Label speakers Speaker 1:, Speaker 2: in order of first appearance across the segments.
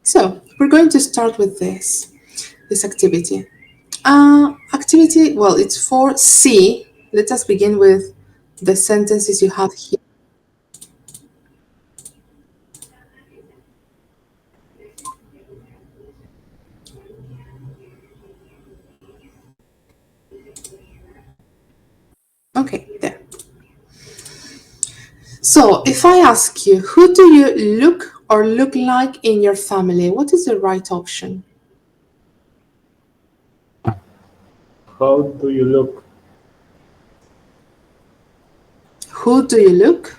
Speaker 1: So we're going to start with this activity. Well, it's for C. Let us begin with the sentences you have here. Okay, there. So if I ask you, who do you look or look like in your family? What is the right option?
Speaker 2: How do you look?
Speaker 1: Who do you look?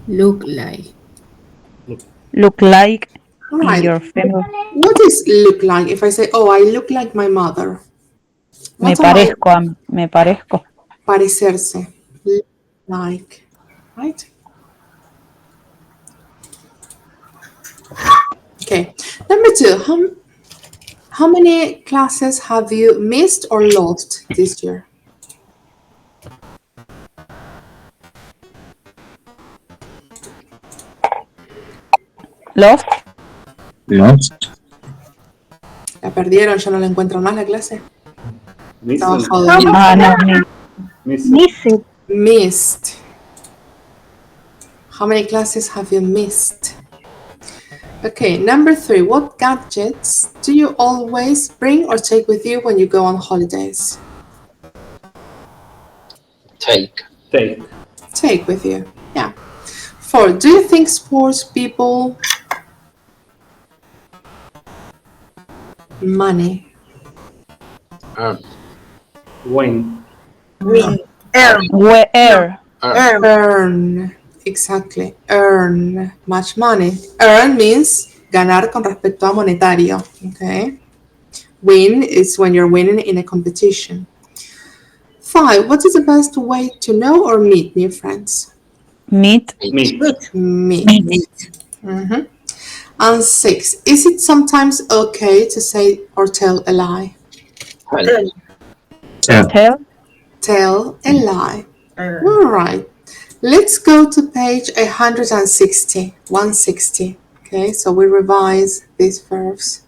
Speaker 3: Look like.
Speaker 4: Look like
Speaker 1: All
Speaker 4: in
Speaker 1: right.
Speaker 4: your family.
Speaker 1: What is look like? If I say, oh, I look like my mother.
Speaker 4: Me
Speaker 1: What am I?
Speaker 4: parezco, me parezco.
Speaker 1: Parecerse. Look like. Right? Okay. Number two, how many classes have you missed or lost this year?
Speaker 4: Lost.
Speaker 1: La perdieron, ya no la encuentran más la clase. Estaba
Speaker 2: Missing.
Speaker 1: jodido.
Speaker 4: Ah, no,
Speaker 2: Missing.
Speaker 1: Missed. How many classes have you missed? Okay, number three, what gadgets do you always bring or take with you when you go on holidays?
Speaker 5: Take.
Speaker 1: Take with you, yeah. Four, do you think sports people money?
Speaker 5: Earn.
Speaker 2: Win.
Speaker 4: Where?
Speaker 1: Earn, exactly, earn much money. Earn means ganar con respecto a monetario, okay? Win is when you're winning in a competition. Five, what is the best way to know or meet new friends?
Speaker 4: Meet.
Speaker 2: Meet.
Speaker 1: Meet. Mhm. And six, is it sometimes okay to say or tell a lie?
Speaker 4: Tell.
Speaker 1: Tell a lie. All right. Let's go to page 160. 160. Okay, so we revise these verbs.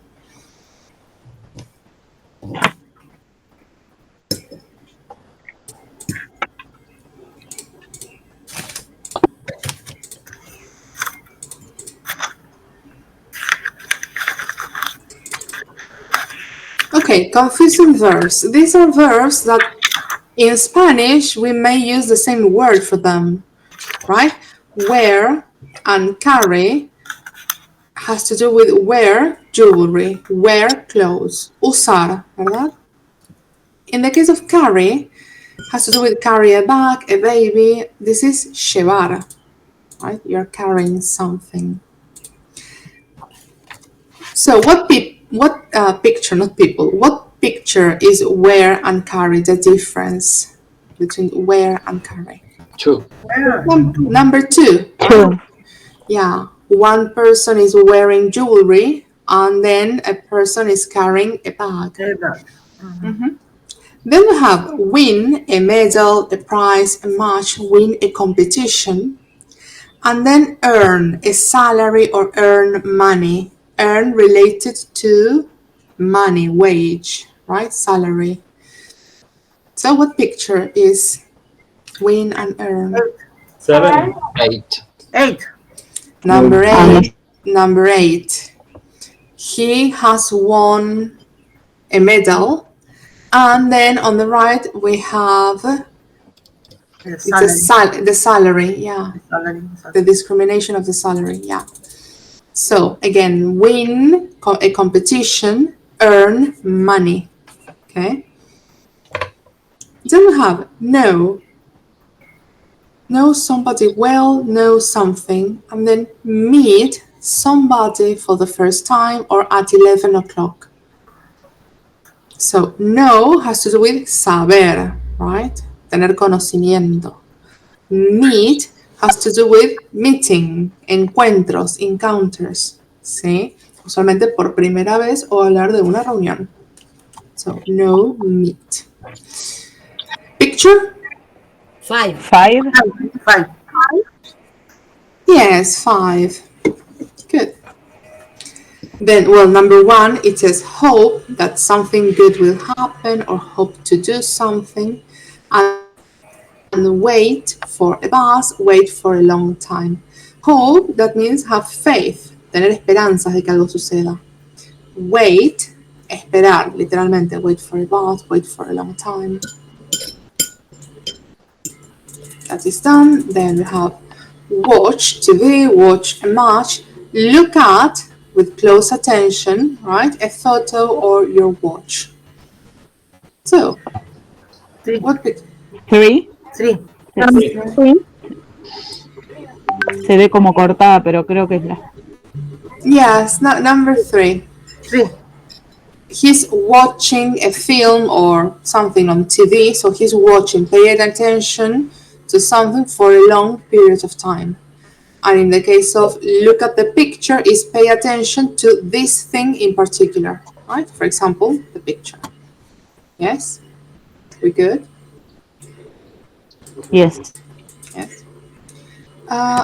Speaker 1: Okay, confusing verbs. These are verbs that in Spanish we may use the same word for them, right? Wear and carry has to do with wear jewelry, wear clothes, usar, ¿verdad? In the case of carry, has to do with carry a bag, a baby. This is llevar, right? You're carrying something. So what picture, not people, what picture is wear and carry, the difference between wear and carry?
Speaker 5: Two.
Speaker 1: Number two.
Speaker 4: Two.
Speaker 1: Yeah, one person is wearing jewelry and then a person is carrying a bag. Mhm. Then we have win, a medal, a prize, a match, win a competition. And then earn, a salary or earn money. Earn related to money, wage, right? Salary. So what picture is win and earn?
Speaker 2: 7.
Speaker 5: 8.
Speaker 1: Number eight. Number eight. He has won a medal. And then on the right we have the salary, yeah. The discrimination of the salary, yeah. So again, win a competition, earn money. Okay. Then we have know. Know somebody well, know something, and then meet somebody for the first time or at 11 o'clock. So know has to do with saber, right? Tener conocimiento. Meet has to do with meeting, encuentros, encounters, ¿sí? Usualmente por primera vez o hablar de una reunión. So, know, meet. Picture?
Speaker 3: 5.
Speaker 4: 5.
Speaker 1: Yes, 5. Good. Then, well, number 1, it says hope that something good will happen or hope to do something. And wait for a bus, wait for a long time. Hope, that means have faith, tener esperanzas de que algo suceda. Wait, esperar, literalmente, wait for a bus, wait for a long time. That is done. Then we have watch TV, watch a match, look at with close attention, right? A photo or your watch. So,
Speaker 5: Three.
Speaker 1: what pic-
Speaker 4: 3.
Speaker 5: Three.
Speaker 4: Se ve como cortada, pero creo que es la.
Speaker 1: Yes, number 3.
Speaker 5: Three.
Speaker 1: He's watching a film or something on TV, so he's watching, paying attention to something for a long period of time. And in the case of look at the picture, is pay attention to this thing in particular, right? For example, the picture. Yes? We good?
Speaker 4: Yes.
Speaker 1: Yes.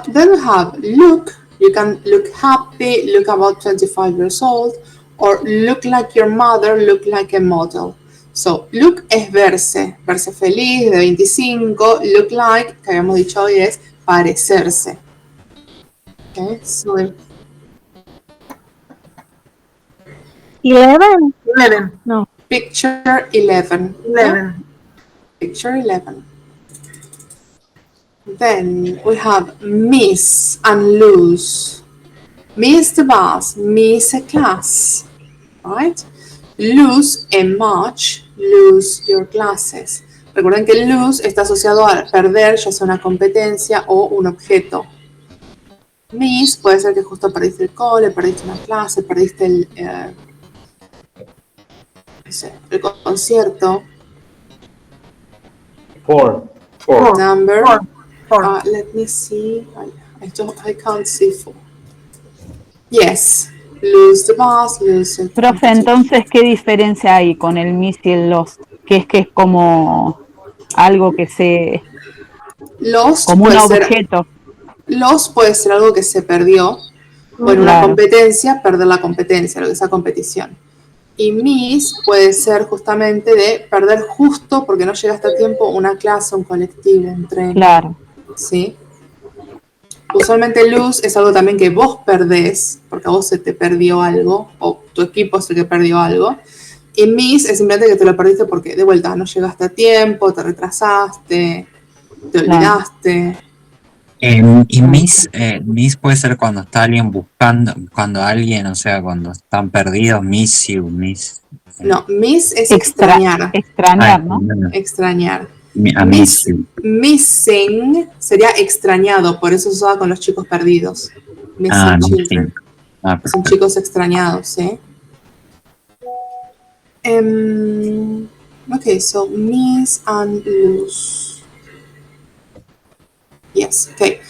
Speaker 1: Then we have look. You can look happy, look about 25 years old, or look like your mother, look like a model. So, look es verse, verse feliz, de 25. Look like, que habíamos dicho hoy, es parecerse. Okay, so
Speaker 6: 11.
Speaker 5: 11.
Speaker 6: No.
Speaker 1: picture 11.
Speaker 5: 11.
Speaker 1: Picture 11. Then we have miss and lose. Miss the bus, miss a class, right? Lose a match, lose your classes. Recuerden que lose está asociado a perder, ya sea una competencia o un objeto. Miss puede ser que justo perdiste el cole, perdiste una clase, perdiste el concierto.
Speaker 2: 4.
Speaker 1: Number.
Speaker 5: Four.
Speaker 1: Let me see. I can't see 4. Yes. Lose the bus, lose it.
Speaker 4: Profe, entonces, ¿qué diferencia hay con el miss y el lost? Que es como algo que se...
Speaker 1: Lost
Speaker 4: como un
Speaker 1: puede ser,
Speaker 4: objeto.
Speaker 1: lost puede ser algo que se perdió. O en una
Speaker 4: Claro.
Speaker 1: competencia, perder la competencia, lo que sea competición. Y miss puede ser justamente de perder justo porque no llegaste a tiempo una clase, un colectivo, un tren.
Speaker 4: Claro.
Speaker 1: ¿Sí? Usualmente lose es algo también que vos perdés, porque a vos se te perdió algo, o tu equipo es el que perdió algo. Y miss es simplemente que te lo perdiste porque, de vuelta, no llegaste a tiempo, te retrasaste, te olvidaste.
Speaker 7: Y miss puede ser cuando está alguien buscando, cuando alguien, o sea, cuando están perdidos, miss you, miss.
Speaker 1: No, miss es extrañar.
Speaker 4: Extrañar, ¿no?
Speaker 1: Extrañar.
Speaker 7: A miss you.
Speaker 1: Missing sería extrañado, por eso se usa con los chicos perdidos. Missing
Speaker 7: Ah,
Speaker 1: children.
Speaker 7: missing. Ah,
Speaker 1: Son
Speaker 7: perfecto.
Speaker 1: chicos extrañados, ¿sí? Okay, so miss and lose. Yes, okay.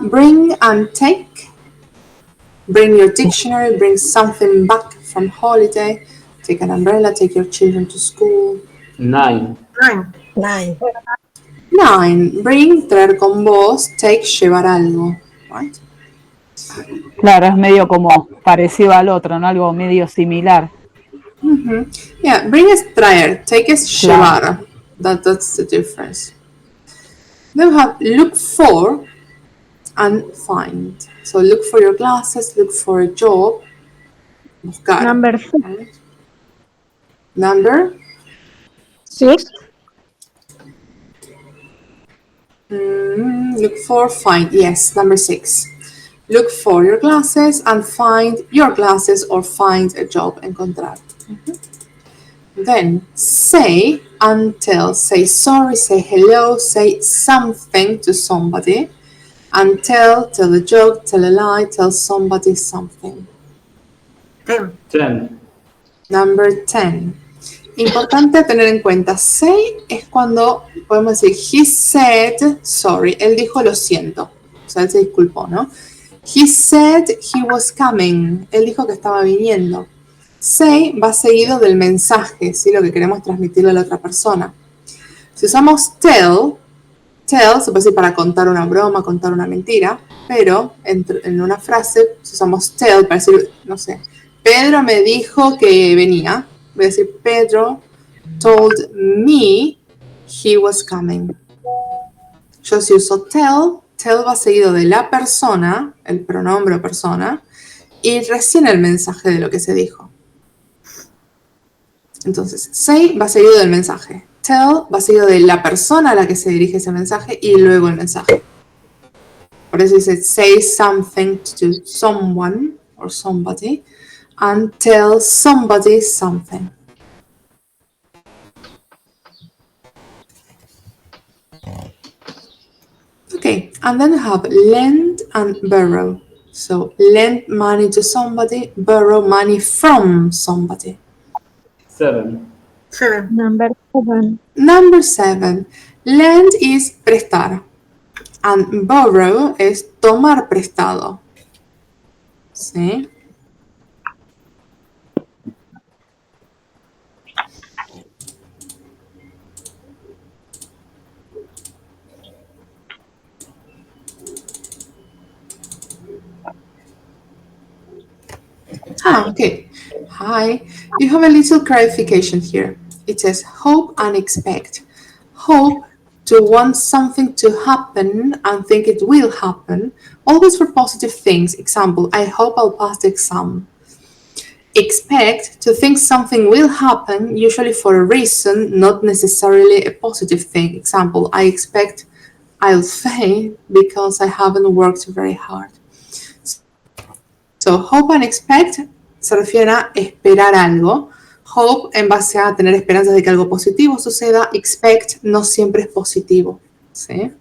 Speaker 1: Bring and take. Bring your dictionary, bring something back from holiday. Take an umbrella, take your children to school.
Speaker 2: 9.
Speaker 5: 9.
Speaker 3: 9.
Speaker 1: 9. Bring, traer con vos. Take, llevar algo. Right?
Speaker 4: Claro, es medio como parecido al otro, ¿no? Algo medio similar.
Speaker 1: Yeah, bring es traer. Take es
Speaker 4: Claro.
Speaker 1: llevar. That's the difference. Then we have look for and find. So look for your glasses, look for a job. Buscar.
Speaker 6: Number 6.
Speaker 1: Right? Number
Speaker 6: 6.
Speaker 1: look for, find. Yes, number 6. Look for your glasses and find your glasses or find a job. Encontrar. Then say and tell. Say sorry, say hello, say something to somebody. And tell a joke, tell a lie, tell somebody something.
Speaker 5: 10.
Speaker 2: 10.
Speaker 1: Number 10. Importante tener en cuenta, say es cuando podemos decir, he said sorry, él dijo lo siento, o sea, él se disculpó, ¿no? He said he was coming, él dijo que estaba viniendo. Say va seguido del mensaje, ¿sí? Lo que queremos transmitirle a la otra persona. Si usamos tell se puede decir para contar una broma, contar una mentira, pero en una frase si usamos tell para decir, no sé, Pedro me dijo que venía. Voy a decir, Pedro told me he was coming. Yo si uso tell, tell va seguido de la persona, el pronombre o persona, y recién el mensaje de lo que se dijo. Entonces, say va seguido del mensaje. Tell va seguido de la persona a la que se dirige ese mensaje y luego el mensaje. Por eso dice say something to someone or somebody and tell somebody something. Okay, and then we have lend and borrow. So lend money to somebody, borrow money from somebody.
Speaker 2: 7.
Speaker 5: 7.
Speaker 6: Number 7.
Speaker 1: Number 7. Lend is prestar. And borrow es tomar prestado. ¿Sí? Okay. Hi. You have a little clarification here. It says hope and expect. Hope to want something to happen and think it will happen, always for positive things. Example, I hope I'll pass the exam. Expect to think something will happen, usually for a reason, not necessarily a positive thing. Example, I expect I'll fail because I haven't worked very hard. So, hope and expect se refiere a esperar algo. Hope en base a tener esperanzas de que algo positivo suceda. Expect no siempre es positivo. ¿Sí?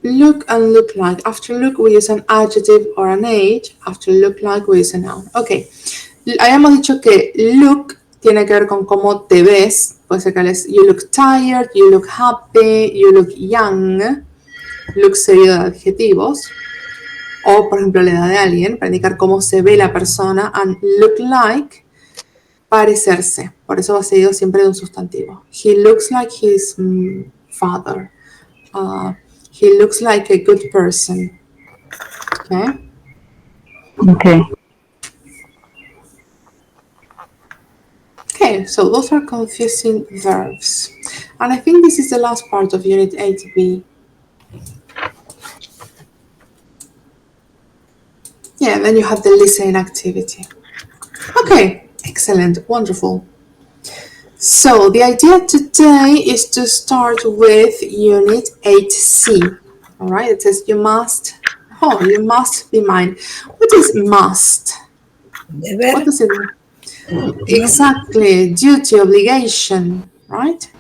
Speaker 1: Look and look like. After look we use an adjective or an age. After look like we use a noun. Ok. Habíamos dicho que look tiene que ver con cómo te ves. Puede ser que es you look tired, you look happy, you look young. Look seguido de adjetivos. O, por ejemplo, la edad de alguien, para indicar cómo se ve la persona. And look like, parecerse. Por eso va seguido siempre de un sustantivo. He looks like his father. He looks like a good person. Okay?
Speaker 4: Okay.
Speaker 1: Okay, so those are confusing verbs. And I think this is the last part of Unit 8b. Yeah, then you have the listening activity. Okay, excellent, wonderful. So the idea today is to start with Unit 8c. All right, it says you must be mine. What is must? What does it mean? Exactly, duty, obligation, right?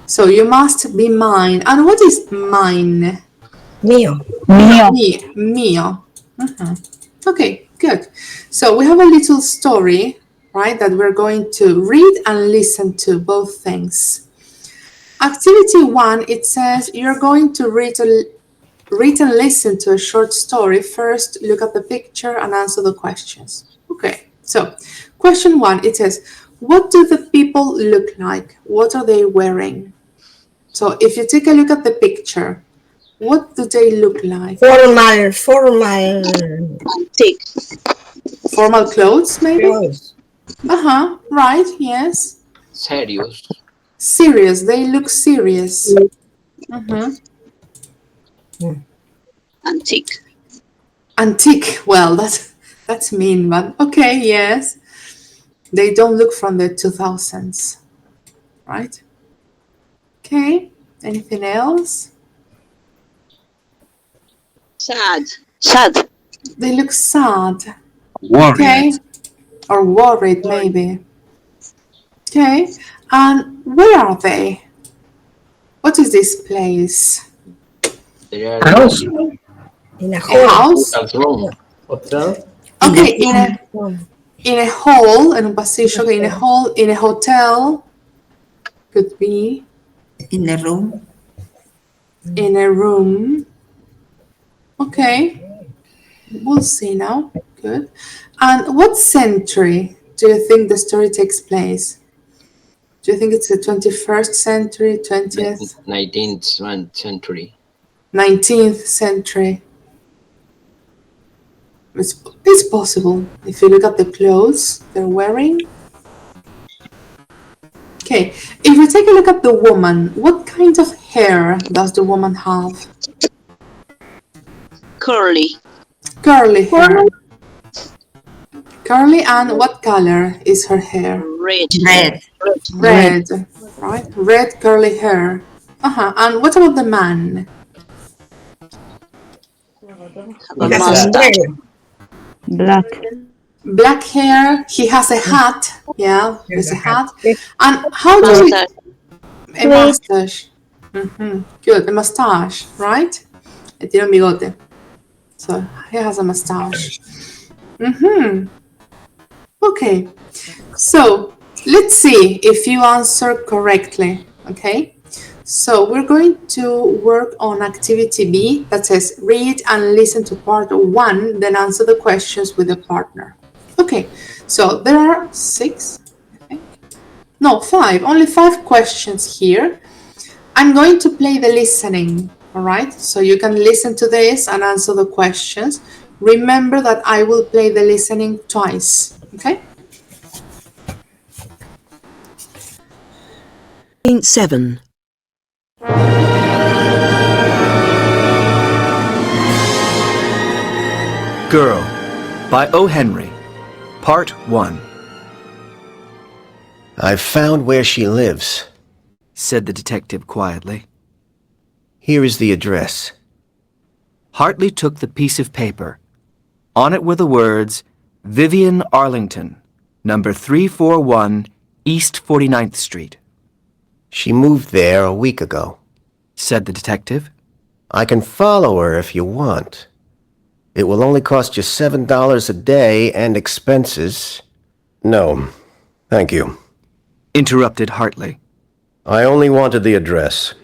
Speaker 1: So you must be mine. And what is mine?
Speaker 3: Mío.
Speaker 4: Mío.
Speaker 1: Mio. Okay, good. So we have a little story, right, that we're going to read and listen to, both things. Activity 1, it says you're going to read and listen to a short story. First, look at the picture and answer the questions. Okay, so question 1, it says, what do the people look like? What are they wearing? So if you take a look at the picture, what do they look like?
Speaker 3: Formal.
Speaker 1: Formal clothes, maybe?
Speaker 3: Clothes.
Speaker 1: Right, yes.
Speaker 8: Serious.
Speaker 1: Serious, they look serious.
Speaker 9: Antique.
Speaker 1: Antique, well, that's mean, but okay, yes. They don't look from the 2000s, right? Okay, anything else?
Speaker 9: Sad.
Speaker 1: They look sad.
Speaker 7: Worried.
Speaker 1: Okay, or worried maybe. Okay, and where are they? What is this place?
Speaker 2: House.
Speaker 3: In a
Speaker 1: A
Speaker 3: hall.
Speaker 1: house?
Speaker 8: Room.
Speaker 2: Hotel.
Speaker 1: Okay, in a hall, en un pasillo, okay, in a hall, in a hotel, could be.
Speaker 3: In a room.
Speaker 1: In a room. Okay, we'll see now. Good. And what century do you think the story takes place? Do you think it's the 21st century, 20th?
Speaker 8: 19th century.
Speaker 1: 19th century. It's possible if you look at the clothes they're wearing. Okay, if we take a look at the woman, what kind of hair does the woman have?
Speaker 9: Curly.
Speaker 1: Curly hair. Curly, and what color is her hair?
Speaker 9: Red.
Speaker 3: Red.
Speaker 1: Red, right? Red curly hair. And what about the man?
Speaker 9: A
Speaker 3: That's
Speaker 9: mustache.
Speaker 3: red.
Speaker 4: Black.
Speaker 1: Black hair. He has a hat. Yeah, there's a hat. And how do we...
Speaker 9: Mustache.
Speaker 1: A mustache. Good, a mustache, right? Tiene un bigote. So he has a mustache. Okay, so let's see if you answer correctly. Okay, so we're going to work on activity B that says read and listen to part 1, then answer the questions with a partner. Okay, so there are 5, only 5 questions here. I'm going to play the listening, all right? So you can listen to this and answer the questions. Remember that I will play the listening twice, okay?
Speaker 8: 7.
Speaker 10: Girl by O. Henry. Part 1.
Speaker 11: I've found where she lives,
Speaker 10: said the detective quietly.
Speaker 11: Here is the address.
Speaker 10: Hartley took the piece of paper. On it were the words, Vivian Arlington, number 341 East 49th Street.
Speaker 11: She moved there a week ago,
Speaker 10: said the detective.
Speaker 11: I can follow her if you want. It will only cost you $7 a day and expenses. No, thank you,
Speaker 10: interrupted Hartley.
Speaker 11: I only wanted the address.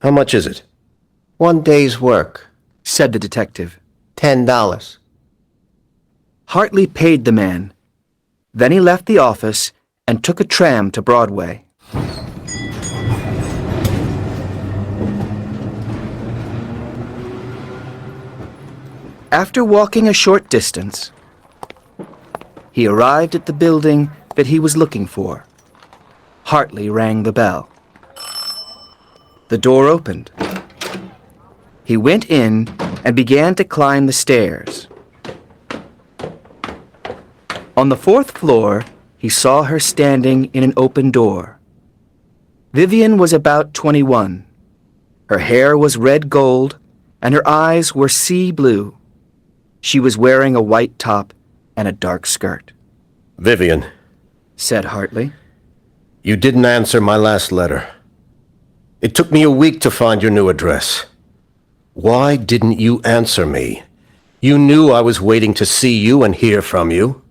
Speaker 11: How much is it? 1 day's work,
Speaker 10: said the detective.
Speaker 11: $10.
Speaker 10: Hartley paid the man. Then he left the office and took a tram to Broadway. After walking a short distance, he arrived at the building that he was looking for. Hartley rang the bell. The door opened. He went in and began to climb the stairs. On the 4th floor, he saw her standing in an open door. Vivian was about 21. Her hair was red gold, and her eyes were sea blue. She was wearing a white top and a dark skirt.
Speaker 11: Vivian,
Speaker 10: said Hartley.
Speaker 11: You didn't answer my last letter. It took me a week to find your new address. Why didn't you answer me? You knew I was waiting to see you and hear from you.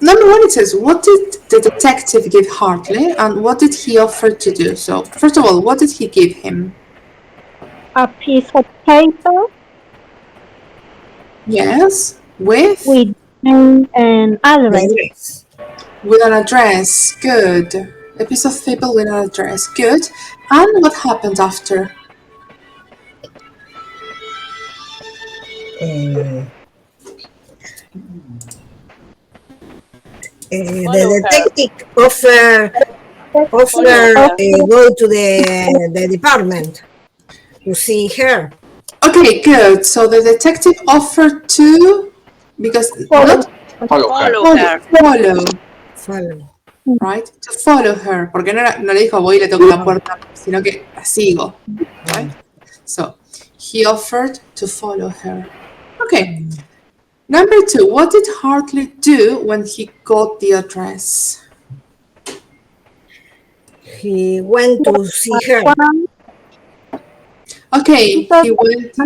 Speaker 1: Number 1, it says, what did the detective give Hartley and what did he offer to do? So, first of all, what did he give him?
Speaker 6: A piece of paper
Speaker 1: Yes, with
Speaker 6: an address.
Speaker 1: With an address. Good. A piece of paper with an address. Good. And what happened after?
Speaker 3: The detective offer go to the department to see her.
Speaker 1: Okay, good. So the detective offered to, because not
Speaker 9: Follow her.
Speaker 1: follow, right? To follow her. Porque no le dijo voy y le toco la puerta, sino que la sigo, right? So he offered to follow her. Okay. Number 2, what did Hartley do when he got the address?
Speaker 3: He went to see her.
Speaker 1: Okay, he went.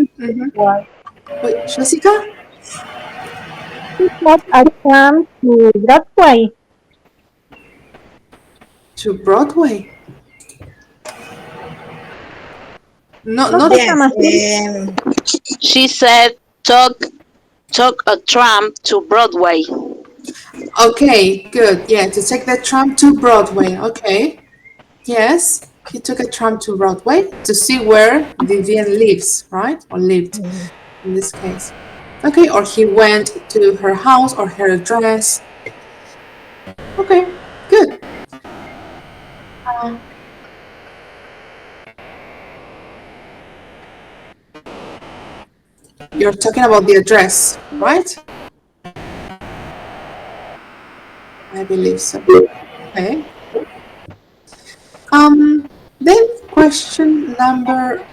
Speaker 1: Wait, Jessica?
Speaker 6: He got a tram to Broadway.
Speaker 1: To Broadway? No, not
Speaker 3: Yes,
Speaker 9: She said, took a tram to Broadway.
Speaker 1: Okay, good. Yeah, to take the tram to Broadway. Okay. Yes. he took a tram to Broadway to see where Vivian lives, right? Or lived in this case. Okay, or he went to her house or her address. Okay, good. You're talking about the address, right? I believe so. Okay. Then question number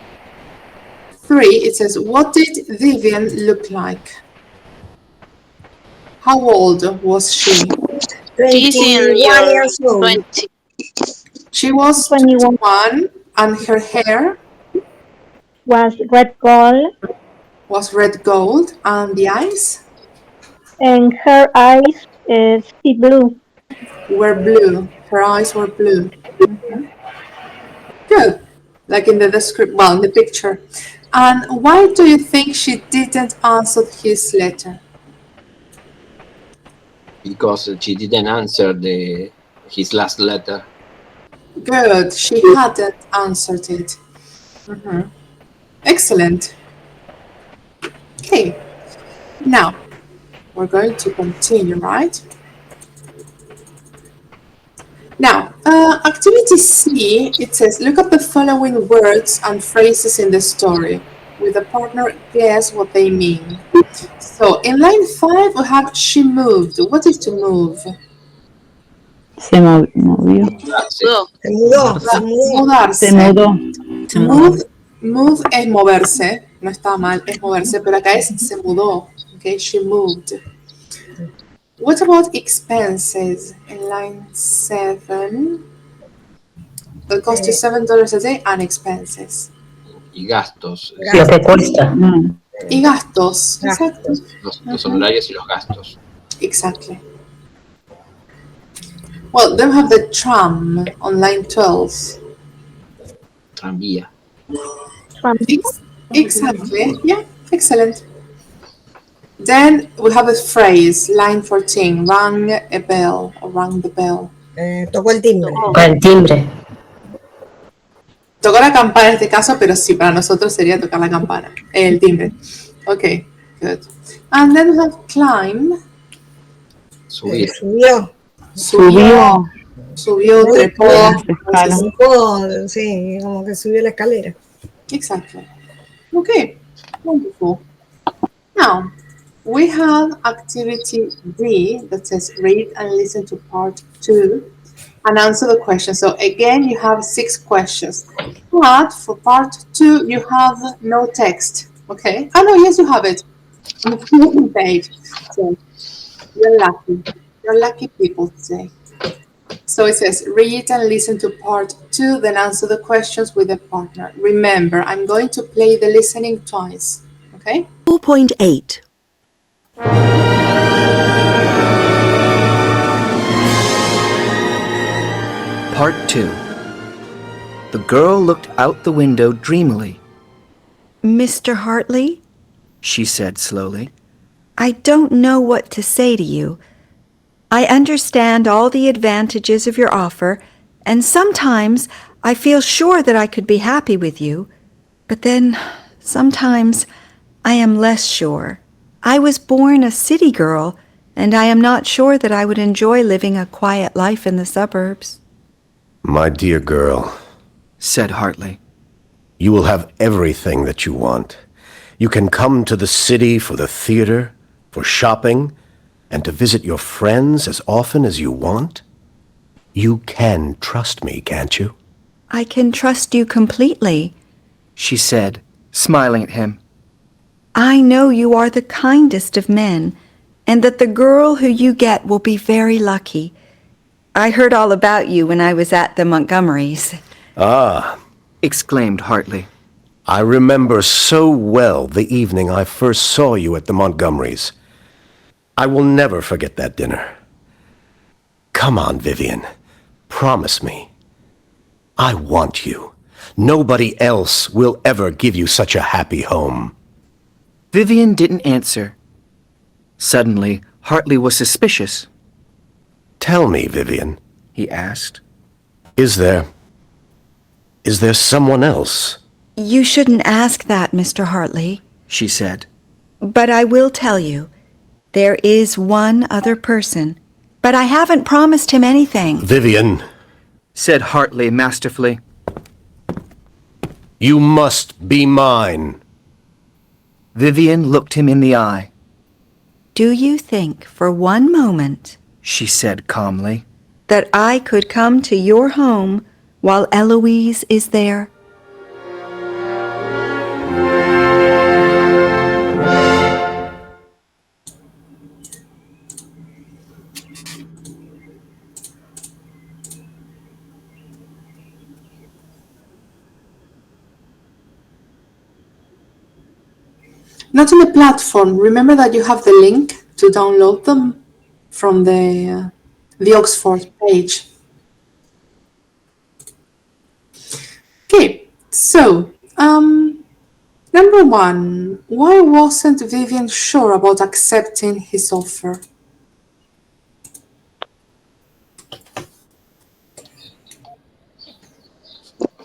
Speaker 1: 3, it says, what did Vivian look like? How old was she?
Speaker 3: 21 years old.
Speaker 9: 20.
Speaker 1: She was
Speaker 6: 21.
Speaker 1: 21 and her hair
Speaker 6: Was red gold,
Speaker 1: was red gold and the eyes
Speaker 6: and her eyes is sea blue.
Speaker 1: were blue. Her eyes were blue. Mhm. Good. Like in the description, well, in the picture. And why do you think she didn't answer his letter?
Speaker 2: Because she didn't answer his last letter.
Speaker 1: Good. She hadn't answered it. Mhm. Excellent. Okay. Now, we're going to continue, right? Now, activity C, it says, look up the following words and phrases in the story. With the partner, guess what they mean. So, in line 5, we have she moved. What is to move?
Speaker 4: Se movió.
Speaker 9: Go.
Speaker 3: Se mudó, se mudó.
Speaker 1: Mudarse.
Speaker 4: Se mudó.
Speaker 1: Move es moverse, no está mal, es moverse, pero acá es se mudó. Okay, she moved. What about expenses in line 7? The cost is $7 a day and expenses.
Speaker 2: Y gastos.
Speaker 5: Lo que cuesta.
Speaker 1: Y gastos. Exacto.
Speaker 2: Los honorarios y los gastos.
Speaker 1: Exactly. Well, then we have the tram on line 12.
Speaker 2: Tranvía.
Speaker 1: Exactly. Yeah, excellent. Then we have a phrase, line 14, rang a bell or rang the bell.
Speaker 3: Tocó el timbre.
Speaker 5: El timbre.
Speaker 1: Tocó la campana en este caso, pero sí, para nosotros sería tocar la campana, el timbre. Okay, good. And then we have climb.
Speaker 2: Subir.
Speaker 1: Subió, trepó.
Speaker 3: Trepó, sí, como que subió la escalera.
Speaker 1: Exactly. Okay, wonderful. Now, we have activity D that says read and listen to part 2 and answer the question. So again, you have 6 questions. But for part 2, you have no text. Okay? Oh no, yes, you have it. On the second page. So you're lucky. You're lucky people today. So it says read and listen to part 2, then answer the questions with a partner. Remember, I'm going to play the listening twice. Okay?
Speaker 8: 4.8.
Speaker 10: Part 2. The girl looked out the window dreamily.
Speaker 8: Mr. Hartley,
Speaker 10: She said slowly.
Speaker 8: I don't know what to say to you. I understand all the advantages of your offer, and sometimes I feel sure that I could be happy with you, but then sometimes I am less sure. I was born a city girl, and I am not sure that I would enjoy living a quiet life in the suburbs.
Speaker 11: My dear girl,
Speaker 10: Said Hartley.
Speaker 11: you will have everything that you want. You can come to the city for the theater, for shopping, and to visit your friends as often as you want. You can trust me, can't you?
Speaker 8: I can trust you completely.
Speaker 10: She said, smiling at him.
Speaker 8: I know you are the kindest of men, and that the girl who you get will be very lucky. I heard all about you when I was at the Montgomerys.
Speaker 11: Ah,
Speaker 10: Exclaimed Hartley.
Speaker 11: I remember so well the evening I first saw you at the Montgomerys. I will never forget that dinner. Come on, Vivian. Promise me. I want you. Nobody else will ever give you such a happy home.
Speaker 10: Vivian didn't answer. Suddenly, Hartley was suspicious.
Speaker 11: Tell me, Vivian,
Speaker 10: He asked.
Speaker 11: is there Is there someone else?
Speaker 8: You shouldn't ask that, Mr. Hartley.
Speaker 10: She said.
Speaker 8: But I will tell you, there is one other person. But I haven't promised him anything.
Speaker 11: Vivian,
Speaker 10: Said Hartley masterfully.
Speaker 11: you must be mine.
Speaker 10: Vivian looked him in the eye.
Speaker 8: Do you think for one moment
Speaker 10: She said calmly.
Speaker 8: that I could come to your home while Eloise is there?
Speaker 1: Not on the platform. Remember that you have the link to download them from the Oxford page. Okay, so number one, why wasn't Vivian sure about accepting his offer?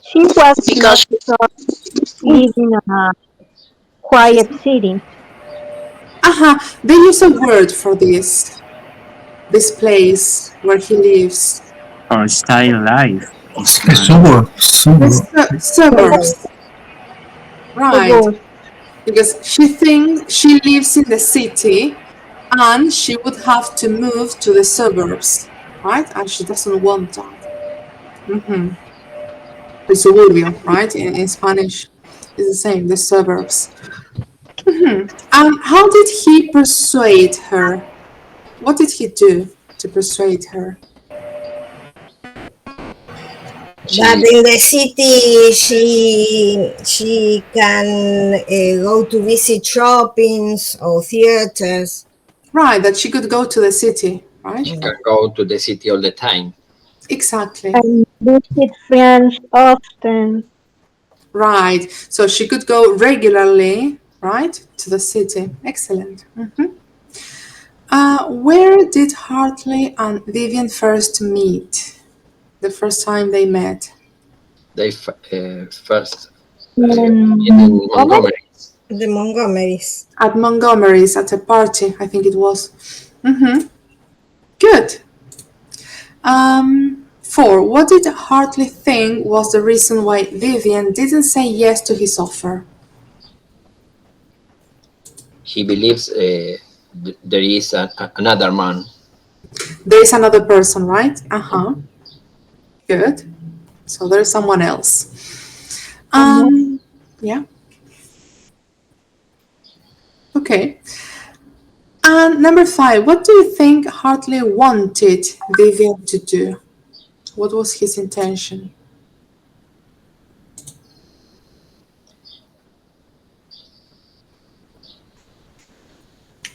Speaker 6: She was
Speaker 9: Because
Speaker 6: not living in a quiet city.
Speaker 1: They use a word for this place where he lives.
Speaker 7: Or style life.
Speaker 1: Suburbs. Right. Because she thinks she lives in the city and she would have to move to the suburbs, right? And she doesn't want that. The suburbio, right? In Spanish, is the same, the suburbs. And how did he persuade her? What did he do to persuade her?
Speaker 3: That in the city she can go to visit shoppings or theaters.
Speaker 1: Right, that she could go to the city, right?
Speaker 2: She can go to the city all the time.
Speaker 1: Exactly.
Speaker 6: And visit friends often.
Speaker 1: Right. So she could go regularly, right, to the city. Excellent. Where did Hartley and Vivian first meet? The first time they met?
Speaker 2: They first
Speaker 6: In
Speaker 2: in Montgomery.
Speaker 3: The Montgomerys.
Speaker 1: At Montgomery's, at a party, I think it was. Good. 4. What did Hartley think was the reason why Vivian didn't say yes to his offer?
Speaker 2: He believes there is another man.
Speaker 1: There is another person, right? Good. So there's someone else. Yeah. Okay. And number 5, what do you think Hartley wanted Vivian to do? What was his intention?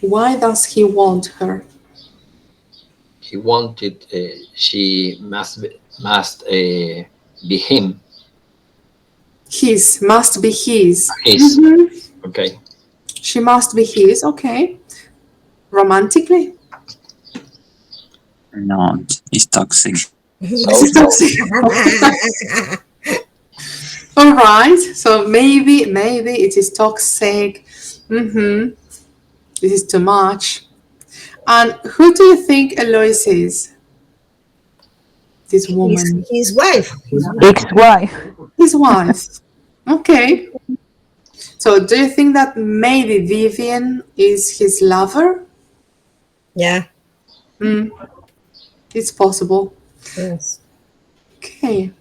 Speaker 1: Why does he want her?
Speaker 2: He wanted she must be him.
Speaker 1: His, must be his.
Speaker 2: His. Okay.
Speaker 1: She must be his, okay. Romantically?
Speaker 7: No, it's toxic.
Speaker 1: All right, so maybe it is toxic. This is too much. And who do you think Eloise is? This woman.
Speaker 3: His wife.
Speaker 4: Ex-wife.
Speaker 1: His wife. Okay. So do you think that maybe Vivian is his lover?
Speaker 3: Yeah.
Speaker 1: It's possible.
Speaker 3: Yes.
Speaker 1: Okay.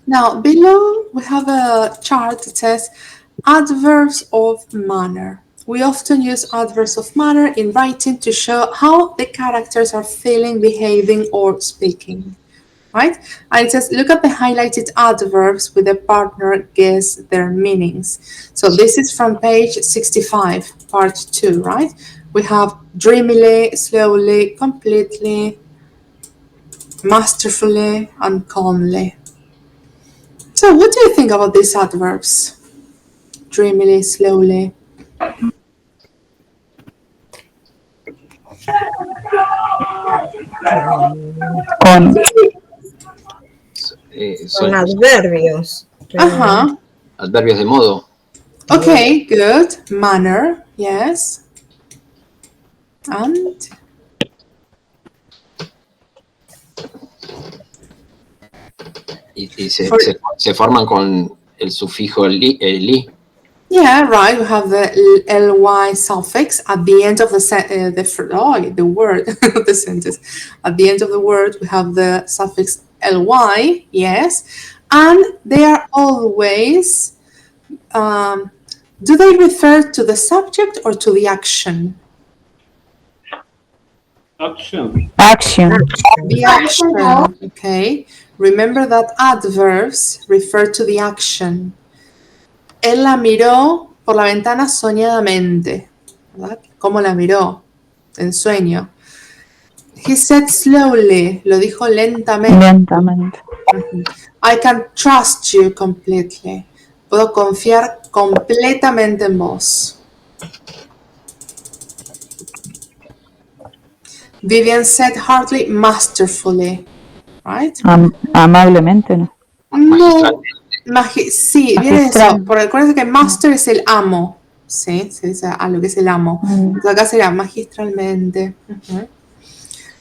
Speaker 1: Now, below we have a chart that says adverbs of manner. We often use adverbs of manner in writing to show how the characters are feeling, behaving, or speaking. Right? And it says, look at the highlighted adverbs with the partner guess their meanings. So this is from page 65, part 2, right? We have dreamily, slowly, completely, masterfully, and calmly. So what do you think about these adverbs? Dreamily, slowly.
Speaker 3: Son adverbios.
Speaker 1: Uh-huh.
Speaker 2: Adverbios de modo.
Speaker 1: Okay, good. Manner, yes. And
Speaker 2: Y se forman con el sufijo li.
Speaker 1: yeah, right. We have the ly suffix at the end of the word, the sentence. At the end of the word, we have the suffix ly, yes, and they are always. Do they refer to the subject or to the action?
Speaker 4: Action.
Speaker 1: The action. Okay. Remember that adverbs refer to the action. Él la miró por la ventana soñadamente. ¿Verdad? ¿Cómo la miró? En sueño. He said slowly. Lo dijo lentamente. I can trust you completely. Puedo confiar completamente en vos. Vivian said hardly, masterfully. Right?
Speaker 4: Amablemente, ¿no?
Speaker 1: No. Sí, viene eso.
Speaker 4: Magistral.
Speaker 1: Porque acuérdense que master es el amo. Sí, se dice a lo que es el amo. Entonces acá sería magistralmente.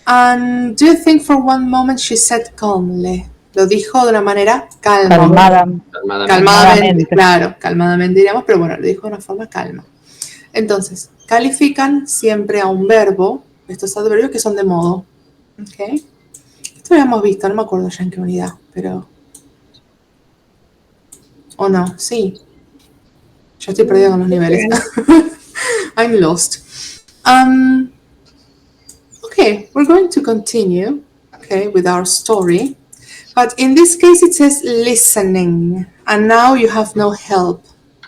Speaker 1: And do you think for one moment she said calmly? Lo dijo de una manera calma. Calmadamente, claro, calmadamente diríamos, pero bueno, lo dijo de una forma calma. Entonces, califican siempre a un verbo, estos adverbios que son de modo. ¿Ok? Esto lo habíamos visto, no me acuerdo ya en qué unidad, pero... ¿O no? Sí. Yo estoy perdida con los niveles. I'm lost. Okay, we're going to continue, okay, with our story. But in this case, it says listening. And now you have no help,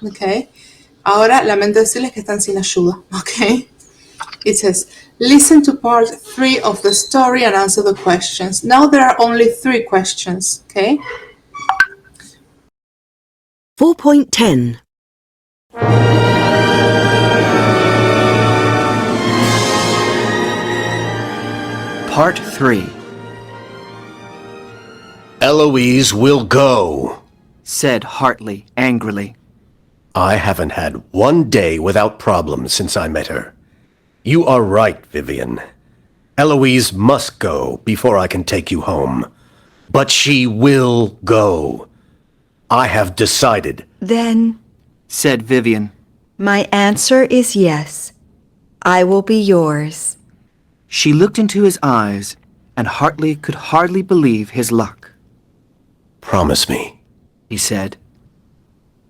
Speaker 1: okay? Ahora, lamento decirles que están sin ayuda, okay? It says, listen to part 3 of the story and answer the questions. Now there are only 3 questions, okay?
Speaker 12: 4.10.
Speaker 10: Part 3.
Speaker 11: Eloise will go,
Speaker 10: said Hartley angrily.
Speaker 11: I haven't had one day without problems since I met her. You are right, Vivian. Eloise must go before I can take you home. But she will go. I have decided.
Speaker 8: Then,
Speaker 10: said Vivian.
Speaker 8: My answer is yes. I will be yours.
Speaker 10: She looked into his eyes, and Hartley could hardly believe his luck.
Speaker 11: Promise me,
Speaker 10: he said.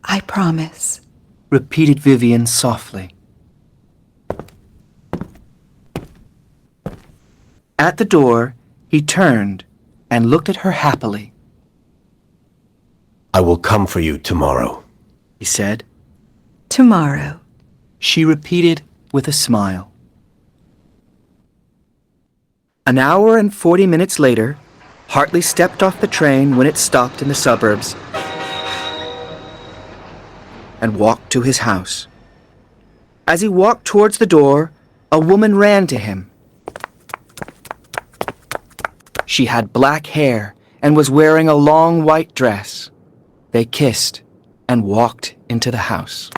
Speaker 8: I promise,
Speaker 10: repeated Vivian softly. At the door, he turned and looked at her happily.
Speaker 11: I will come for you tomorrow,
Speaker 10: he said.
Speaker 8: Tomorrow,
Speaker 10: she repeated with a smile. An hour and 40 minutes later, Hartley stepped off the train when it stopped in the suburbs and walked to his house. As he walked towards the door, a woman ran to him. She had black hair and was wearing a long white dress. They kissed and walked into the house.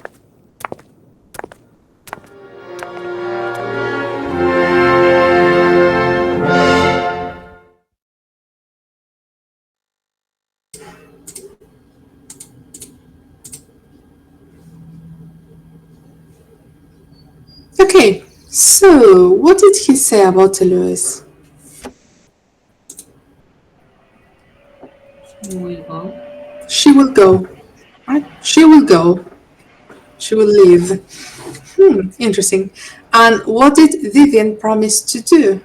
Speaker 1: Okay, so what did he say about Eloise? She will go. Right? She will go. She will leave. Interesting. And what did Vivian promise to do?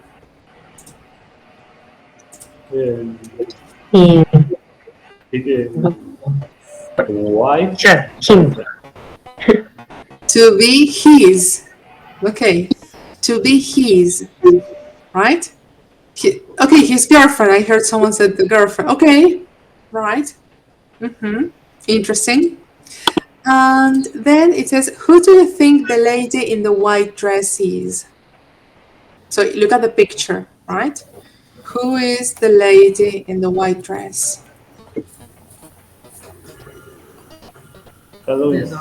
Speaker 5: Wife.
Speaker 1: To be his. Okay. To be his. Right? Okay, his girlfriend. I heard someone said the girlfriend. Okay. Right. Interesting. And then it says, who do you think the lady in the white dress is? So look at the picture, right? Who is the lady in the white dress?
Speaker 5: Eloise.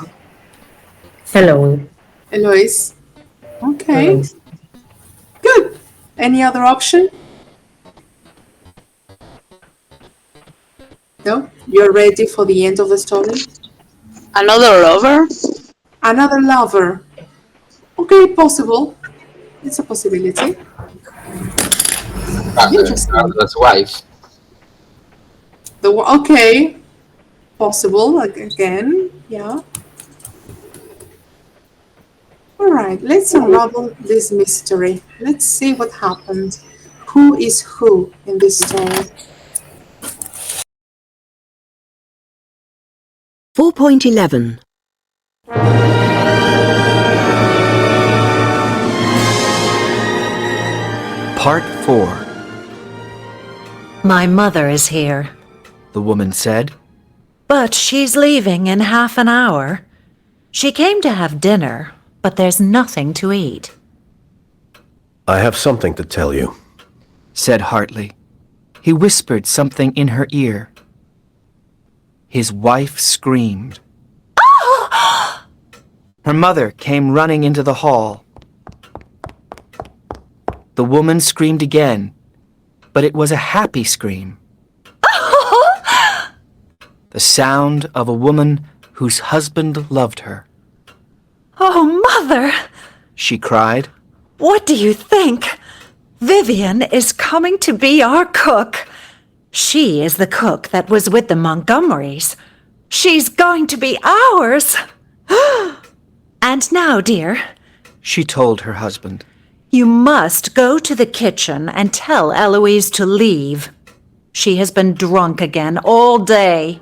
Speaker 13: Hello.
Speaker 1: Eloise. Okay. Good. Any other option? No? You're ready for the end of the story?
Speaker 9: Another lover?
Speaker 1: Another lover. Okay, possible. It's a possibility. Interesting.
Speaker 2: That's wife.
Speaker 1: Okay. Possible again. Yeah. All right. Let's unravel this mystery. Let's see what happened. Who is who in this story?
Speaker 12: 4.11.
Speaker 10: Part 4.
Speaker 14: My mother is here,
Speaker 10: The woman said.
Speaker 14: but she's leaving in half an hour. She came to have dinner, but there's nothing to eat.
Speaker 11: I have something to tell you,
Speaker 10: said Hartley. He whispered something in her ear. His wife screamed. Her mother came running into the hall. The woman screamed again, but it was a happy scream. The sound of a woman whose husband loved her.
Speaker 14: Oh, Mother!
Speaker 10: She cried.
Speaker 14: What do you think? Vivian is coming to be our cook. She is the cook that was with the Montgomerys. She's going to be ours. And now, dear,
Speaker 10: She told her husband.
Speaker 14: you must go to the kitchen and tell Eloise to leave. She has been drunk again all day.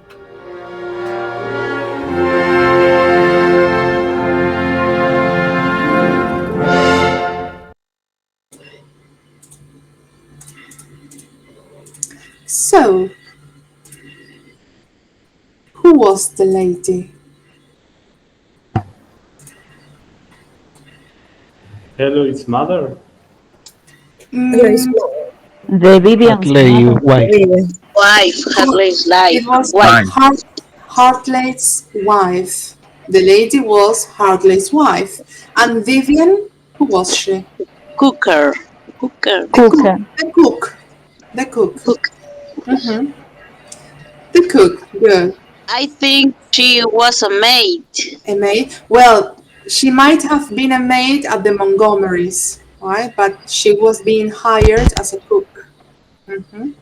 Speaker 1: So, who was the lady?
Speaker 5: Eloise's mother.
Speaker 4: De Vivian's mother.
Speaker 9: Wife, Hartley's life.
Speaker 1: It was
Speaker 9: Wife.
Speaker 1: Hartley's wife. The lady was Hartley's wife. And Vivian, who was she?
Speaker 9: Cooker.
Speaker 1: The cook. The cook. Mhm. The cook, good.
Speaker 9: I think she was a maid.
Speaker 1: A maid? Well, she might have been a maid at the Montgomerys, right? But she was being hired as a cook. Mhm.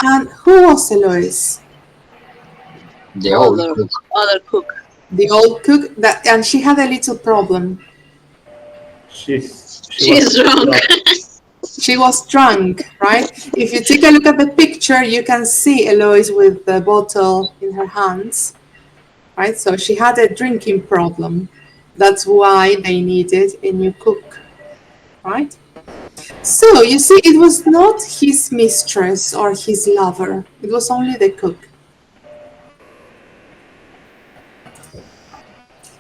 Speaker 1: And who was Eloise?
Speaker 2: The old
Speaker 9: Other,
Speaker 2: cook.
Speaker 9: other cook.
Speaker 1: The old cook, and she had a little problem.
Speaker 9: She's drunk.
Speaker 1: She was drunk, right? If you take a look at the picture, you can see Eloise with the bottle in her hands, right? So she had a drinking problem. That's why they needed a new cook, right? So you see, it was not his mistress or his lover. It was only the cook.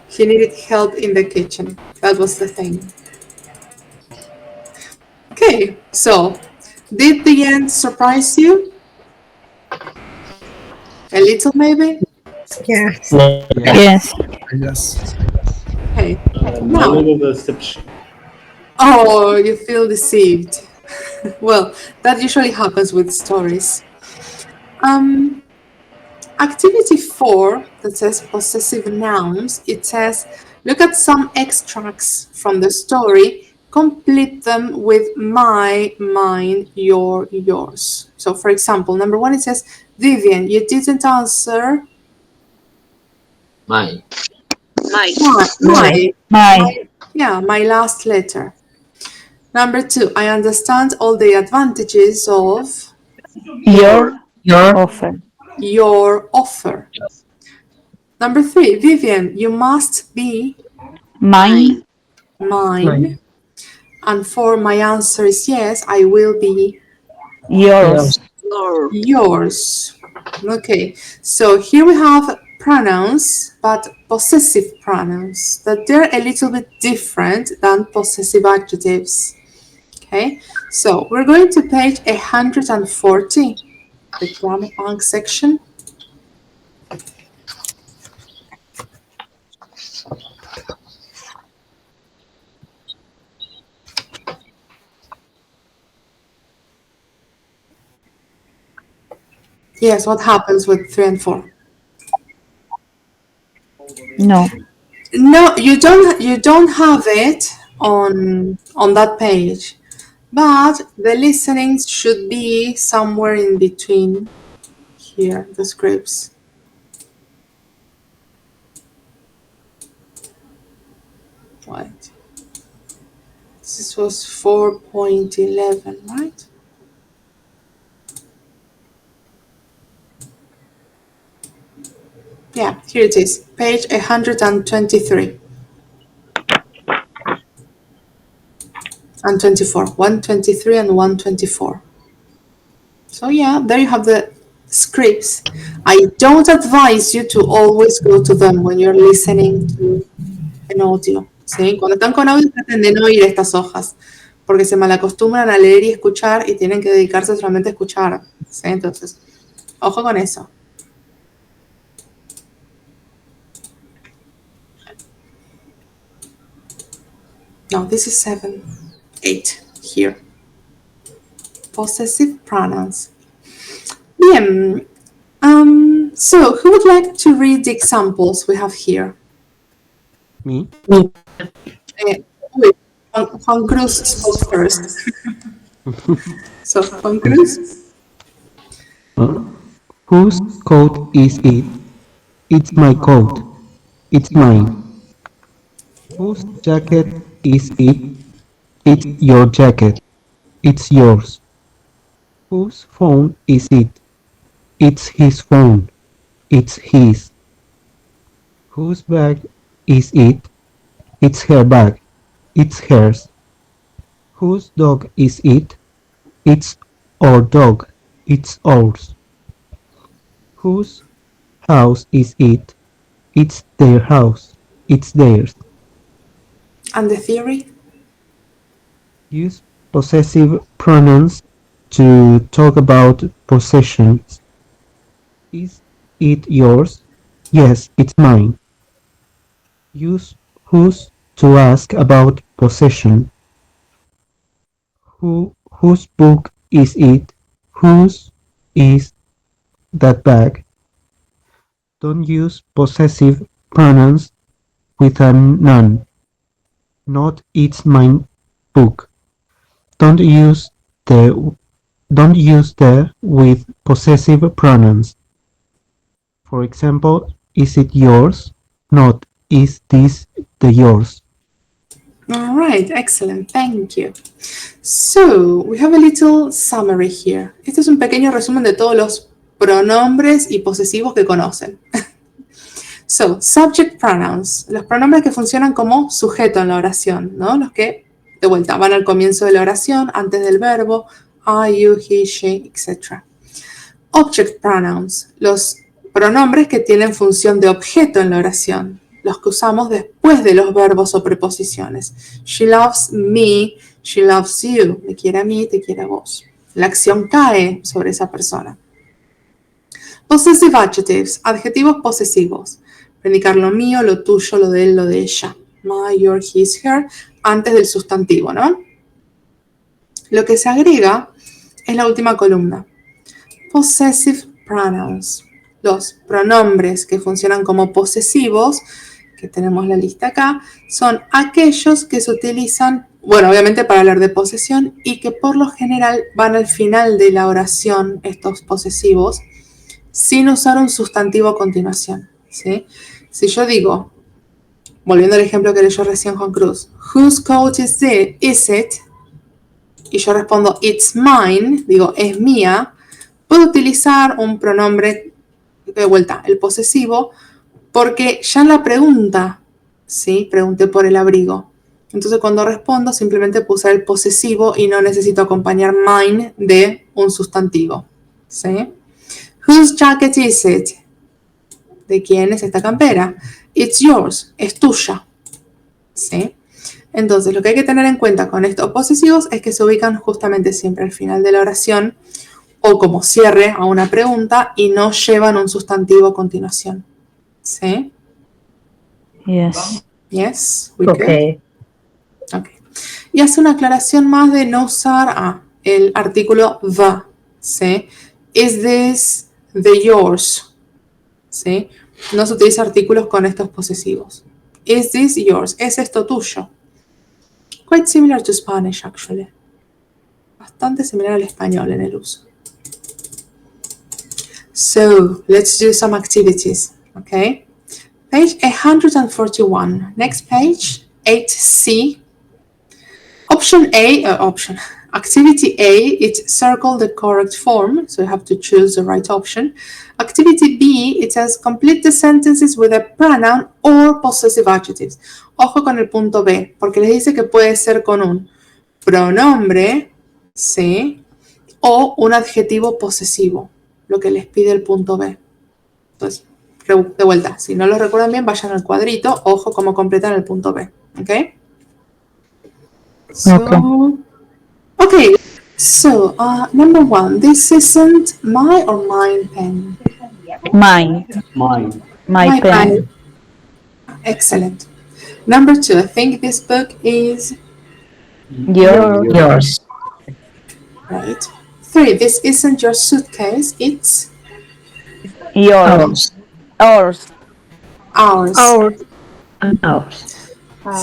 Speaker 1: He needed help in the kitchen. That was the thing. Okay, so did the end surprise you? A little, maybe?
Speaker 3: Yes.
Speaker 4: Yes.
Speaker 1: Okay.
Speaker 5: A
Speaker 1: Now,
Speaker 5: little deception.
Speaker 1: oh, you feel deceived. Well, that usually happens with stories. Activity 4, that says possessive nouns, it says, look at some extracts from the story, complete them with my, mine, your, yours. So, for example, number 1, it says, Vivian, you didn't answer
Speaker 2: My.
Speaker 1: my last letter. Number 2, I understand all the advantages of
Speaker 4: Your offer.
Speaker 1: your offer. Number 3, Vivian, you must be
Speaker 4: Mine.
Speaker 1: mine. And 4, my answer is yes, I will be
Speaker 4: Yours.
Speaker 1: yours. Okay, so here we have pronouns, but possessive pronouns, that they're a little bit different than possessive adjectives. Okay, so we're going to page 140, the grammar bank section. Yes, what happens with 3 and 4?
Speaker 4: No.
Speaker 1: No, you don't have it on that page, but the listenings should be somewhere in between here, the scripts. Right. This was 4.11, right? Yeah, here it is, page 123. And 24, 123 and 124. So yeah, there you have the scripts. I don't advise you to always go to them when you're listening to an audio. ¿Sí? Cuando están con audio traten de no oír estas hojas, porque se malacostumbran a leer y escuchar y tienen que dedicarse solamente a escuchar. ¿Sí? Entonces, ojo con eso. No, this is 7, 8 here. Possessive pronouns. Bien. So, who would like to read the examples we have here?
Speaker 15: Me?
Speaker 13: Me.
Speaker 1: Juan Cruz spoke first. So, Juan Cruz.
Speaker 15: Whose coat is it? It's my coat. It's mine. Whose jacket is it? It's your jacket. It's yours. Whose phone is it? It's his phone. It's his. Whose bag is it? It's her bag. It's hers. Whose dog is it? It's our dog. It's ours. Whose house is it? It's their house. It's theirs.
Speaker 1: And the theory?
Speaker 15: Use possessive pronouns to talk about possessions. Is it yours? Yes, it's mine. Use whose to ask about possession. Whose book is it? Whose is that bag? Don't use possessive pronouns with a none. Not it's my book. Don't use the with possessive pronouns. For example, is it yours? Not is this the yours.
Speaker 1: All right, excellent, thank you. So, we have a little summary here. Este es un pequeño resumen de todos los pronombres y posesivos que conocen. So, subject pronouns, los pronombres que funcionan como sujeto en la oración, ¿no? Los que, de vuelta, van al comienzo de la oración, antes del verbo, I, you, he, she, etc. Object pronouns, los pronombres que tienen función de objeto en la oración, los que usamos después de los verbos o preposiciones. She loves me, she loves you. Me quiere a mí, te quiere a vos. La acción cae sobre esa persona. Possessive adjectives, adjetivos posesivos. Predicar lo mío, lo tuyo, lo de él, lo de ella. My, your, his, her, antes del sustantivo, ¿no? Lo que se agrega es la última columna. Possessive pronouns. Los pronombres que funcionan como posesivos, que tenemos la lista acá, son aquellos que se utilizan, bueno, obviamente para hablar de posesión, y que por lo general van al final de la oración, estos posesivos, sin usar un sustantivo a continuación, ¿sí? Si yo digo, volviendo al ejemplo que leyó recién Juan Cruz, whose coat is it? Y yo respondo, it's mine, digo, es mía, puedo utilizar un pronombre, de vuelta, el posesivo, porque ya en la pregunta, ¿sí? Pregunté por el abrigo. Entonces cuando respondo simplemente puedo usar el posesivo y no necesito acompañar mine de un sustantivo, ¿sí? Whose jacket is it? ¿De quién es esta campera? It's yours, es tuya, ¿sí? Entonces lo que hay que tener en cuenta con estos posesivos es que se ubican justamente siempre al final de la oración o como cierre a una pregunta y no llevan un sustantivo a continuación. ¿Sí?
Speaker 4: Yes.
Speaker 1: Yes, we
Speaker 13: Okay.
Speaker 1: good. Okay. Y hace una aclaración más de no usar el artículo the. ¿Sí? Is this the yours. ¿Sí? No se utiliza artículos con estos posesivos. Is this yours? ¿Es esto tuyo? Quite similar to Spanish, actually. Bastante similar al español en el uso. So, let's do some activities, okay? Page 141. Next page, 8C. Activity A, it circle the correct form, so you have to choose the right option. Activity B, it says complete the sentences with a pronoun or possessive adjectives. Ojo con el punto B, porque les dice que puede ser con un pronombre, ¿sí? O un adjetivo posesivo, lo que les pide el punto B. Entonces, de vuelta, si no lo recuerdan bien, vayan al cuadrito, ojo cómo completan el punto B, ¿ok? So, number 1, this isn't my or mine pen.
Speaker 4: Mine.
Speaker 5: Mine.
Speaker 4: My pen.
Speaker 1: Excellent. Number 2, I think this book is
Speaker 13: Yours.
Speaker 1: right. 3, this isn't your suitcase, it's
Speaker 4: Yours. Ours.
Speaker 1: ours.
Speaker 13: Ours.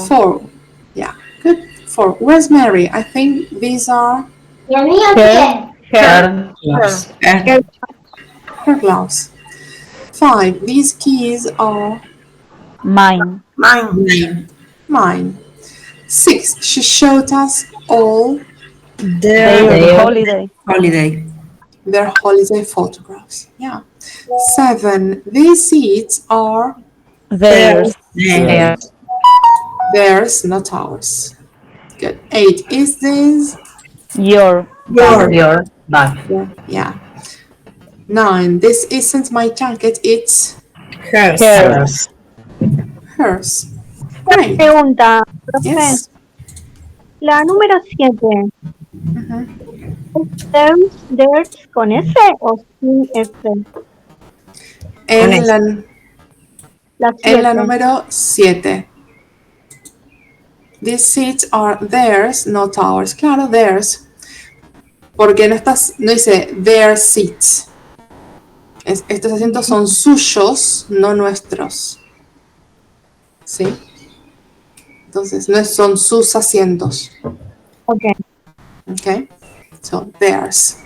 Speaker 1: 4, yeah, good. 4, where's Mary? I think these are
Speaker 4: Her.
Speaker 1: her gloves. 5, these keys are
Speaker 4: Mine.
Speaker 1: mine. 6, she showed us all
Speaker 4: Their holiday.
Speaker 1: their holiday photographs. Yeah. 7, these seats are
Speaker 4: Theirs.
Speaker 1: theirs, not ours. Good. 8, is this?
Speaker 4: Your.
Speaker 13: Your bag.
Speaker 1: Yeah. 9, this isn't my jacket, it's
Speaker 4: Hers.
Speaker 1: hers. Great.
Speaker 6: Pregunta, profe.
Speaker 1: Yes.
Speaker 6: La número 7. ¿Theirs con S o sin S?
Speaker 1: En la,
Speaker 6: La
Speaker 1: en la
Speaker 6: 7.
Speaker 1: número 7. These seats are theirs, not ours. Claro, theirs. Porque no dice their seats. Estos asientos son suyos, no nuestros. ¿Sí? Entonces, no son sus asientos.
Speaker 6: Ok.
Speaker 1: Okay? So, theirs.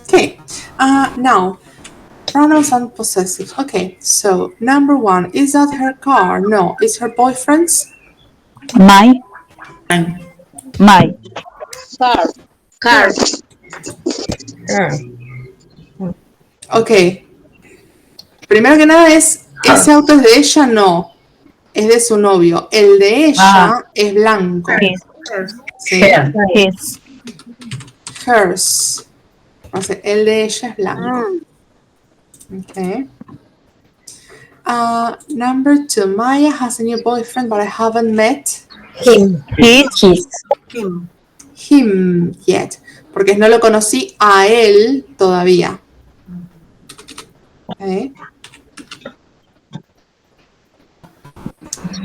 Speaker 1: Okay, now, pronouns and possessive. Okay, so number 1, is that her car? No, it's her boyfriend's?
Speaker 4: My.
Speaker 9: Car.
Speaker 1: Ok, primero que nada ese auto es de ella, no, es de su novio. El de ella es blanco. Sí.
Speaker 4: His.
Speaker 1: Hers. O sea, el de ella es blanco. Okay. Number 2, Maya has a new boyfriend, but I haven't met
Speaker 3: Him.
Speaker 1: him yet. Porque no lo conocí a él todavía. Okay.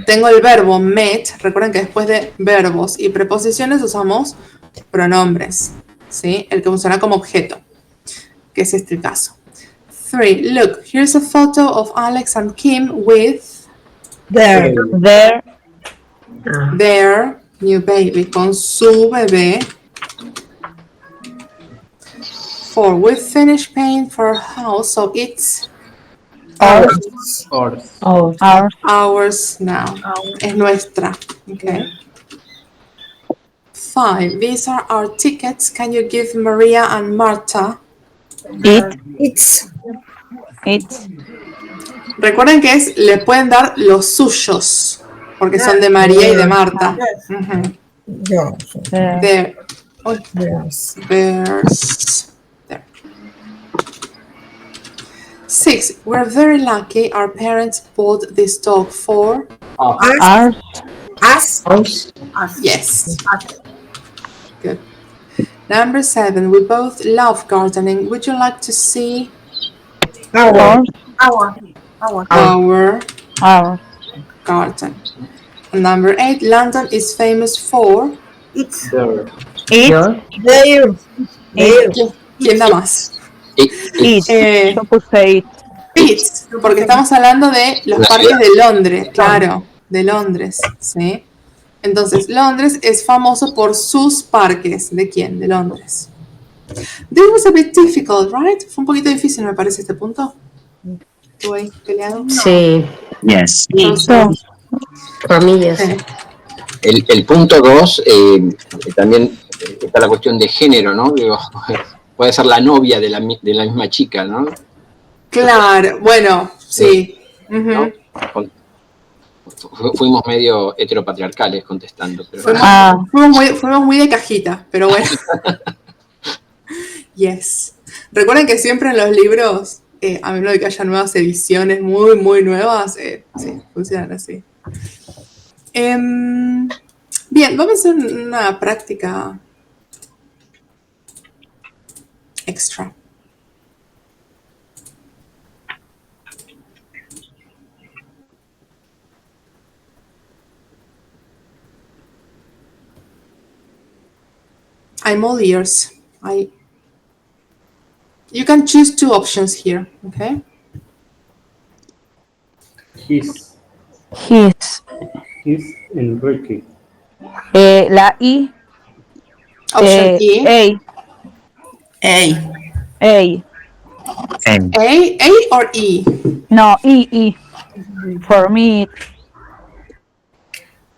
Speaker 1: Tengo el verbo met. Recuerden que después de verbos y preposiciones usamos pronombres. ¿Sí? El que funciona como objeto. Que es este el caso. 3. Look, here's a photo of Alex and Kim with
Speaker 3: There.
Speaker 1: their new baby. Con su bebé. 4. We finished paying for a house, so it's
Speaker 5: Ours.
Speaker 1: ours now. Es nuestra. Okay. 5. These are our tickets. Can you give Maria and Marta?
Speaker 3: It's.
Speaker 1: Recuerden que le pueden dar los suyos, porque son de María y de Marta.
Speaker 3: Yours.
Speaker 1: Theirs. There. 6. We're very lucky our parents bought this dog for...
Speaker 4: Ours.
Speaker 3: Us.
Speaker 1: Yes. Good. Number 7. We both love gardening. Would you like to see...
Speaker 3: Our.
Speaker 1: Our
Speaker 4: Our.
Speaker 1: garden. And number 8, London is famous for...
Speaker 4: It.
Speaker 3: There.
Speaker 1: ¿Quién da más?
Speaker 4: It. Yo puse it.
Speaker 1: It, porque estamos hablando de los parques de Londres, claro, de Londres, ¿sí? Entonces, Londres es famoso por sus parques. ¿De quién? De Londres. This was a bit difficult, right? Fue un poquito difícil, me parece, este punto. ¿Estuvo ahí peleado?
Speaker 13: Sí.
Speaker 7: Yes.
Speaker 13: Comillas.
Speaker 2: El punto 2, también está la cuestión de género, ¿no? Digo, puede ser la novia de la misma chica, ¿no?
Speaker 1: Claro, bueno, sí.
Speaker 2: ¿No? Fuimos medio heteropatriarcales contestando. Pero...
Speaker 1: Fuimos muy de cajita, pero bueno. Yes. Recuerden que siempre en los libros, a menos de que haya nuevas ediciones muy, muy nuevas, sí, funcionan así. Bien, vamos a hacer una práctica extra. I'm all ears. You can choose 2 options here, okay?
Speaker 15: His and Ricky.
Speaker 4: La I.
Speaker 1: Option E.
Speaker 4: A.
Speaker 1: A or E?
Speaker 4: No, E. For me.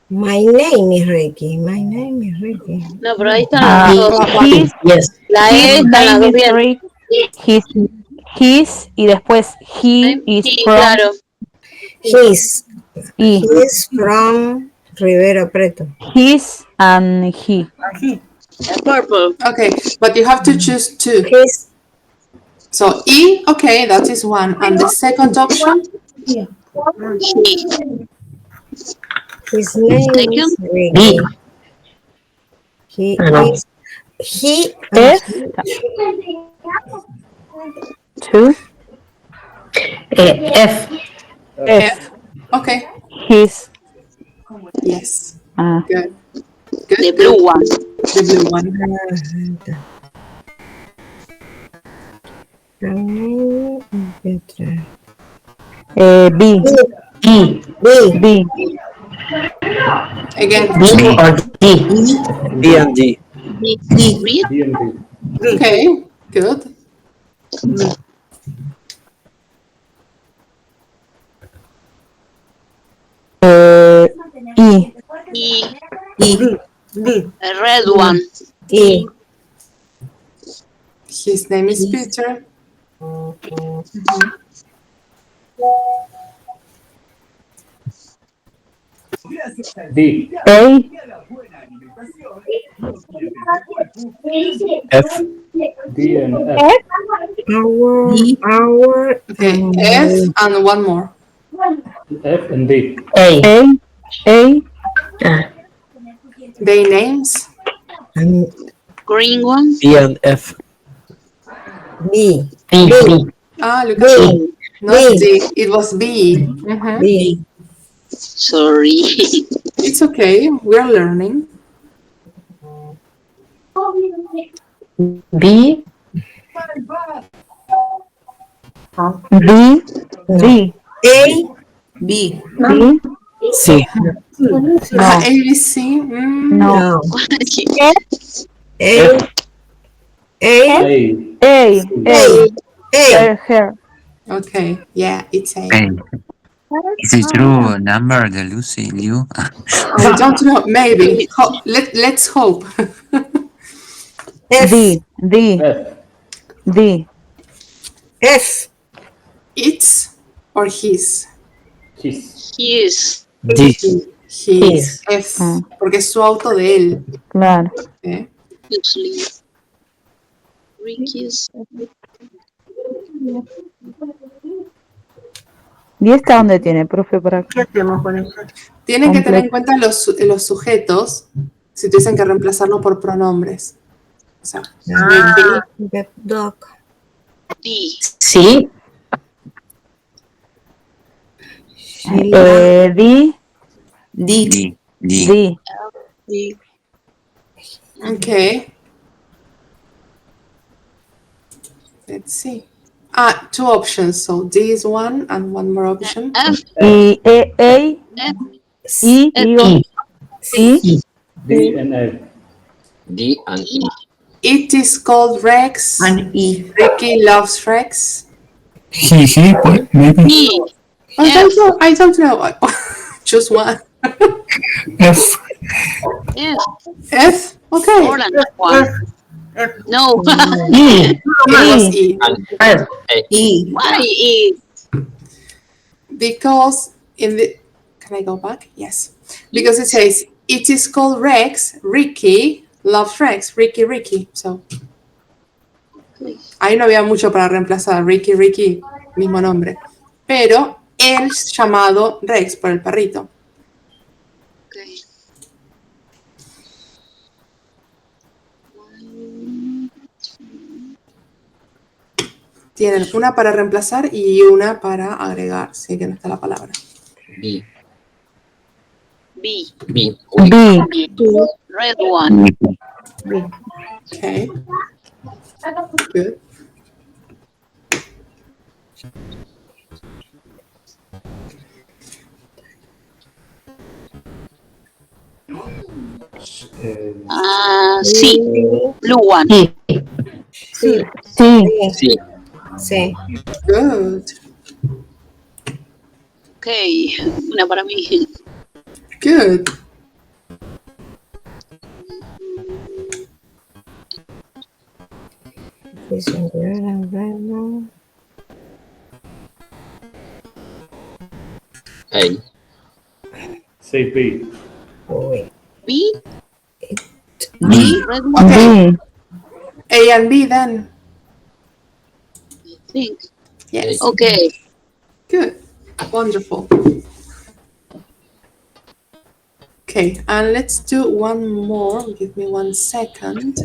Speaker 3: My name is Ricky. My name is Ricky.
Speaker 9: No, pero ahí están las dos. La E está las dos bien.
Speaker 4: His y después he is
Speaker 9: Sí,
Speaker 4: from.
Speaker 9: claro.
Speaker 3: He's
Speaker 8: from Rivero Preto.
Speaker 4: His and he.
Speaker 9: Purple.
Speaker 1: Okay, but you have to choose two.
Speaker 8: His.
Speaker 1: So E, okay, that is one. And the second option?
Speaker 9: He.
Speaker 8: His name is Ricky. He is. He
Speaker 4: F. Two.
Speaker 13: F.
Speaker 4: F.
Speaker 1: Okay.
Speaker 4: His.
Speaker 1: Yes.
Speaker 4: Ah.
Speaker 1: Good. Good.
Speaker 9: The blue one.
Speaker 1: The blue one.
Speaker 4: B. B.
Speaker 1: Again.
Speaker 13: B or D?
Speaker 2: D and D.
Speaker 1: Okay, good.
Speaker 4: E.
Speaker 9: E. A red one.
Speaker 8: E.
Speaker 1: His name is Peter.
Speaker 15: D.
Speaker 4: A.
Speaker 15: F. D and F.
Speaker 8: Our.
Speaker 1: Okay, F and one more.
Speaker 15: F and D.
Speaker 4: A.
Speaker 1: Their names?
Speaker 9: Green one.
Speaker 2: D and F.
Speaker 8: B.
Speaker 1: Ah, look at that. Not D, it was B.
Speaker 8: B.
Speaker 9: Sorry.
Speaker 1: It's okay, we're learning.
Speaker 13: B.
Speaker 4: B. B.
Speaker 8: A. B.
Speaker 4: B.
Speaker 2: C.
Speaker 4: No.
Speaker 1: ABC?
Speaker 4: No.
Speaker 8: A.
Speaker 15: A.
Speaker 4: Her.
Speaker 1: Okay, yeah, it's A.
Speaker 7: Okay. Is it true number, the Lucy, Liu?
Speaker 1: I don't know, maybe. Let's hope.
Speaker 8: F.
Speaker 4: D.
Speaker 8: F.
Speaker 1: It's or his?
Speaker 15: His.
Speaker 9: His.
Speaker 2: D.
Speaker 1: His. F. Porque es su auto de él.
Speaker 4: Claro.
Speaker 1: ¿Eh?
Speaker 9: Usually. Ricky's.
Speaker 4: ¿Y esta dónde tiene, profe, para acá?
Speaker 1: Tienen que tener en cuenta los sujetos si tuviesen que reemplazarlo por pronombres. O sea,
Speaker 8: The dog.
Speaker 9: D.
Speaker 13: C.
Speaker 4: D.
Speaker 5: D.
Speaker 7: D.
Speaker 4: D.
Speaker 1: Okay. Let's see. Two options. So D is one and one more option.
Speaker 4: A. E.
Speaker 9: E.
Speaker 16: D and A.
Speaker 2: D and E.
Speaker 1: It is called Rex.
Speaker 13: And E.
Speaker 1: Ricky loves Rex.
Speaker 5: He, maybe.
Speaker 9: E.
Speaker 1: I don't know. Choose one.
Speaker 5: F.
Speaker 9: F.
Speaker 1: F? Okay.
Speaker 9: More than one. No.
Speaker 13: E.
Speaker 1: It was E.
Speaker 2: And
Speaker 13: F.
Speaker 2: A.
Speaker 13: E.
Speaker 9: Why E?
Speaker 1: Because in the... Can I go back? Yes. Because it says, it is called Rex. Ricky loves Rex. Ricky. So... Ahí no había mucho para reemplazar. Ricky, mismo nombre. Pero el llamado Rex por el perrito.
Speaker 9: Okay.
Speaker 1: Tienen una para reemplazar y una para agregar. Sí, que no está la palabra.
Speaker 2: B.
Speaker 9: B.
Speaker 2: B.
Speaker 4: B.
Speaker 9: Red one.
Speaker 1: Okay. Good.
Speaker 9: C. Blue one.
Speaker 3: Sí.
Speaker 2: Sí.
Speaker 3: Sí.
Speaker 1: Good.
Speaker 9: Okay. Una para mí.
Speaker 1: Good.
Speaker 2: A.
Speaker 16: Say B.
Speaker 9: B.
Speaker 1: B.
Speaker 9: Red one.
Speaker 1: Okay. A and B then.
Speaker 9: I think.
Speaker 1: Yes.
Speaker 9: Okay.
Speaker 1: Good. Wonderful. Okay, and let's do one more. Give me 1 second.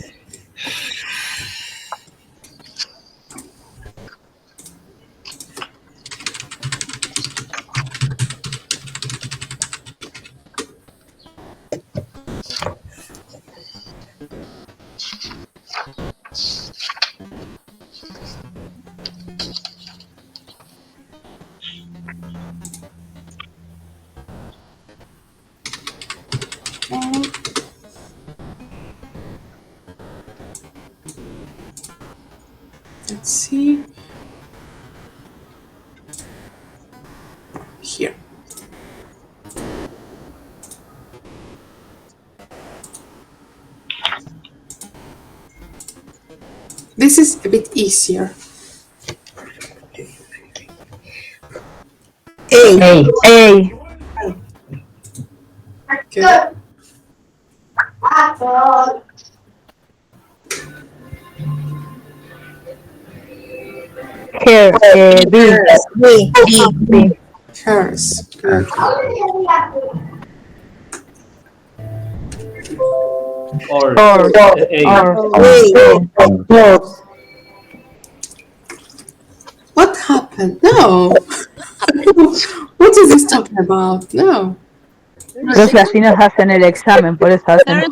Speaker 1: Let's see. Here. This is a bit easier.
Speaker 13: A.
Speaker 4: A.
Speaker 1: Good.
Speaker 4: Here. B.
Speaker 3: B.
Speaker 1: Hers. Good.
Speaker 16: Or A.
Speaker 1: What happened? No. What is this talking about? No.
Speaker 4: Los latinos hacen el examen, por eso hacen.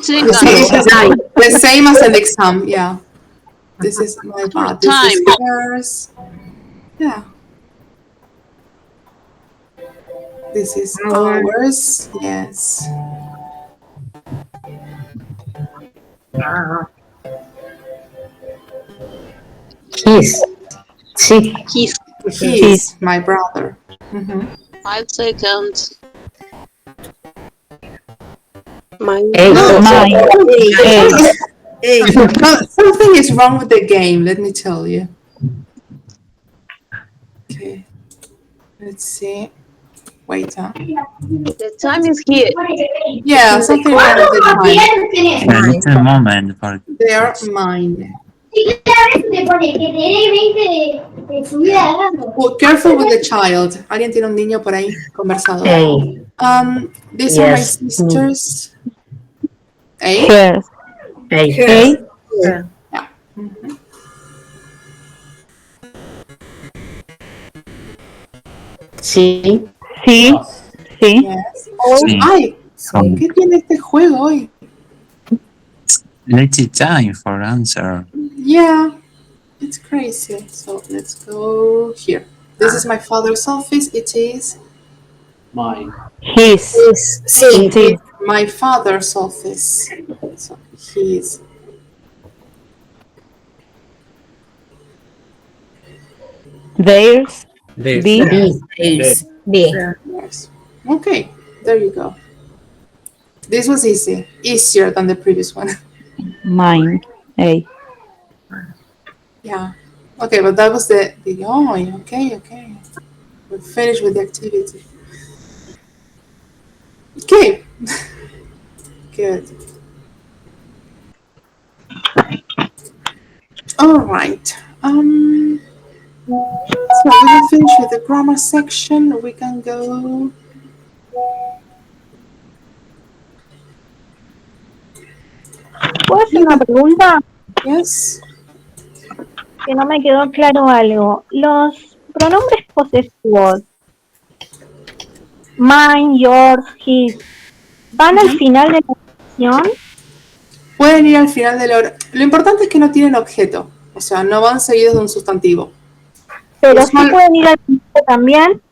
Speaker 1: The same as an exam, yeah. This is my bad. This is hers. Yeah. This is ours. Yes.
Speaker 13: His. Sí.
Speaker 9: His.
Speaker 1: My brother. Mm-hmm.
Speaker 9: 5 seconds.
Speaker 3: Mine.
Speaker 1: Something is wrong with the game, let me tell you. Okay. Let's see. Wait, huh?
Speaker 9: The time is here.
Speaker 1: Yeah, something wrong with the time.
Speaker 7: Just a moment, porque
Speaker 1: They are mine. Well, careful with the child. ¿Alguien tiene un niño por ahí conversado? These are my sisters.
Speaker 4: Here.
Speaker 1: Yeah. Mhm.
Speaker 13: Sí.
Speaker 4: Sí, sí.
Speaker 1: Yes.
Speaker 7: Sí.
Speaker 1: Ay,
Speaker 7: Son-
Speaker 1: ¿qué tiene este juego hoy?
Speaker 7: Let's time for answer.
Speaker 1: Yeah, it's crazy. So let's go here. This is my father's office. It is
Speaker 16: Mine.
Speaker 4: His.
Speaker 13: Sí.
Speaker 4: Sí.
Speaker 1: my father's office. So his.
Speaker 4: Theirs.
Speaker 5: Theirs.
Speaker 4: B.
Speaker 13: B.
Speaker 1: Yes. Okay, there you go. This was easy, easier than the previous one.
Speaker 4: Mine. A.
Speaker 1: Yeah. Okay, but that was the oh, okay. We're finished with the activity. Okay. Good. All right. So we will finish with the grammar section. We can go.
Speaker 6: ¿Puedo hacer una pregunta?
Speaker 1: Yes.
Speaker 6: Que no me quedó claro algo. Los pronombres posesivos, mine, yours, his, ¿van al final de la oración?
Speaker 1: Pueden ir al final de la hora. Lo importante es que no tienen objeto. O sea, no van seguidos de un sustantivo.
Speaker 6: Pero sí
Speaker 1: Usual-
Speaker 6: pueden ir al principio también.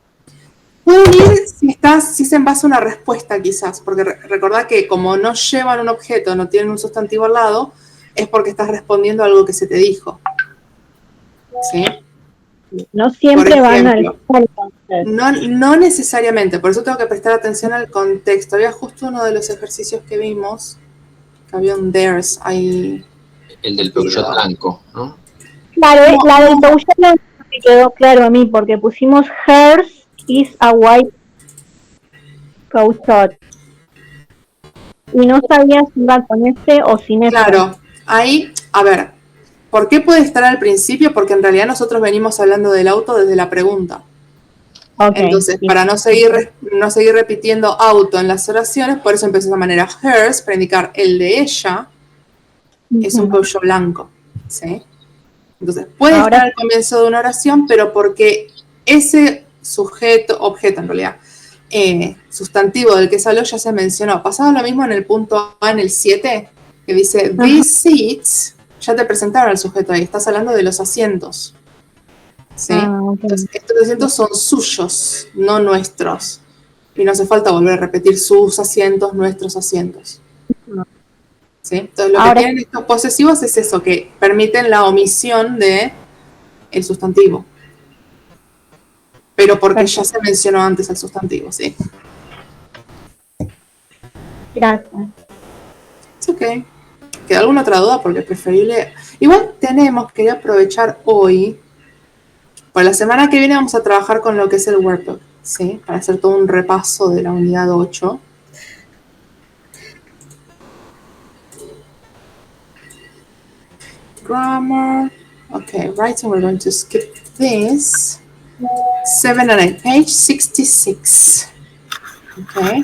Speaker 1: Pueden ir si es en base a una respuesta quizás, porque recordad que como no llevan un objeto, no tienen un sustantivo al lado, es porque estás respondiendo a algo que se te dijo. ¿Sí?
Speaker 6: No siempre
Speaker 1: Por
Speaker 6: van al
Speaker 1: ejemplo,
Speaker 6: final, entonces.
Speaker 1: No necesariamente, por eso tengo que prestar atención al contexto. Había justo uno de los ejercicios que vimos, que había un theirs ahí.
Speaker 2: El del Peugeot blanco, ¿no?
Speaker 6: Claro, la del Peugeot no me quedó claro a mí, porque pusimos hers is a white Peugeot. Y no sabía si iba con este o sin este.
Speaker 1: Claro, ahí, a ver, ¿por qué puede estar al principio? Porque en realidad nosotros venimos hablando del auto desde la pregunta.
Speaker 6: Okay.
Speaker 1: Entonces, para no seguir repitiendo auto en las oraciones, por eso empezó de esa manera. Hers, para indicar el de ella, es un Peugeot blanco. ¿Sí? Entonces, puede
Speaker 6: Ahora-
Speaker 1: estar al comienzo de una oración, pero porque ese sujeto, objeto en realidad, sustantivo del que se habló ya se mencionó. Pasaba lo mismo en el punto A, en el 7, que dice, these seats, ya te presentaron el sujeto ahí, estás hablando de los asientos. ¿Sí?
Speaker 6: Ok.
Speaker 1: Entonces, estos asientos son suyos, no nuestros. Y no hace falta volver a repetir sus asientos, nuestros asientos. ¿Sí? Entonces, lo
Speaker 6: Ahora-
Speaker 1: que tienen estos posesivos es eso, que permiten la omisión de el sustantivo. Pero porque ya se mencionó antes el sustantivo, ¿sí?
Speaker 6: Gracias.
Speaker 1: Es ok. ¿Queda alguna otra duda? Porque es preferible. Igual quería aprovechar hoy. Para la semana que viene vamos a trabajar con lo que es el workbook, ¿sí? Para hacer todo un repaso de la unidad 8. Grammar. Okay, writing, we're going to skip this. 7 and 8, page 66. Okay.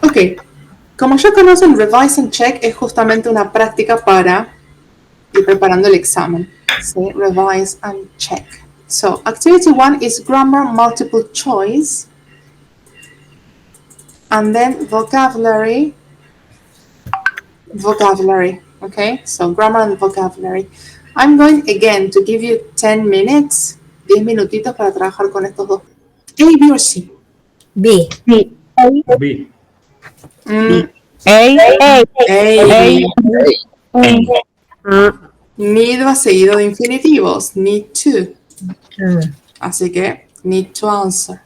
Speaker 1: Ok, como ya conocen, Revise and Check es justamente una práctica para ir preparando el examen. ¿Sí? Revise and Check. So, activity 1 is grammar multiple choice. And then vocabulary. Okay, so grammar and vocabulary. I'm going again to give you 10 minutes, 10 minutitos para trabajar con estos dos. A, B or C?
Speaker 3: B.
Speaker 6: Sí.
Speaker 16: B.
Speaker 1: Need va seguido de infinitivos. Need to. Así que, need to answer.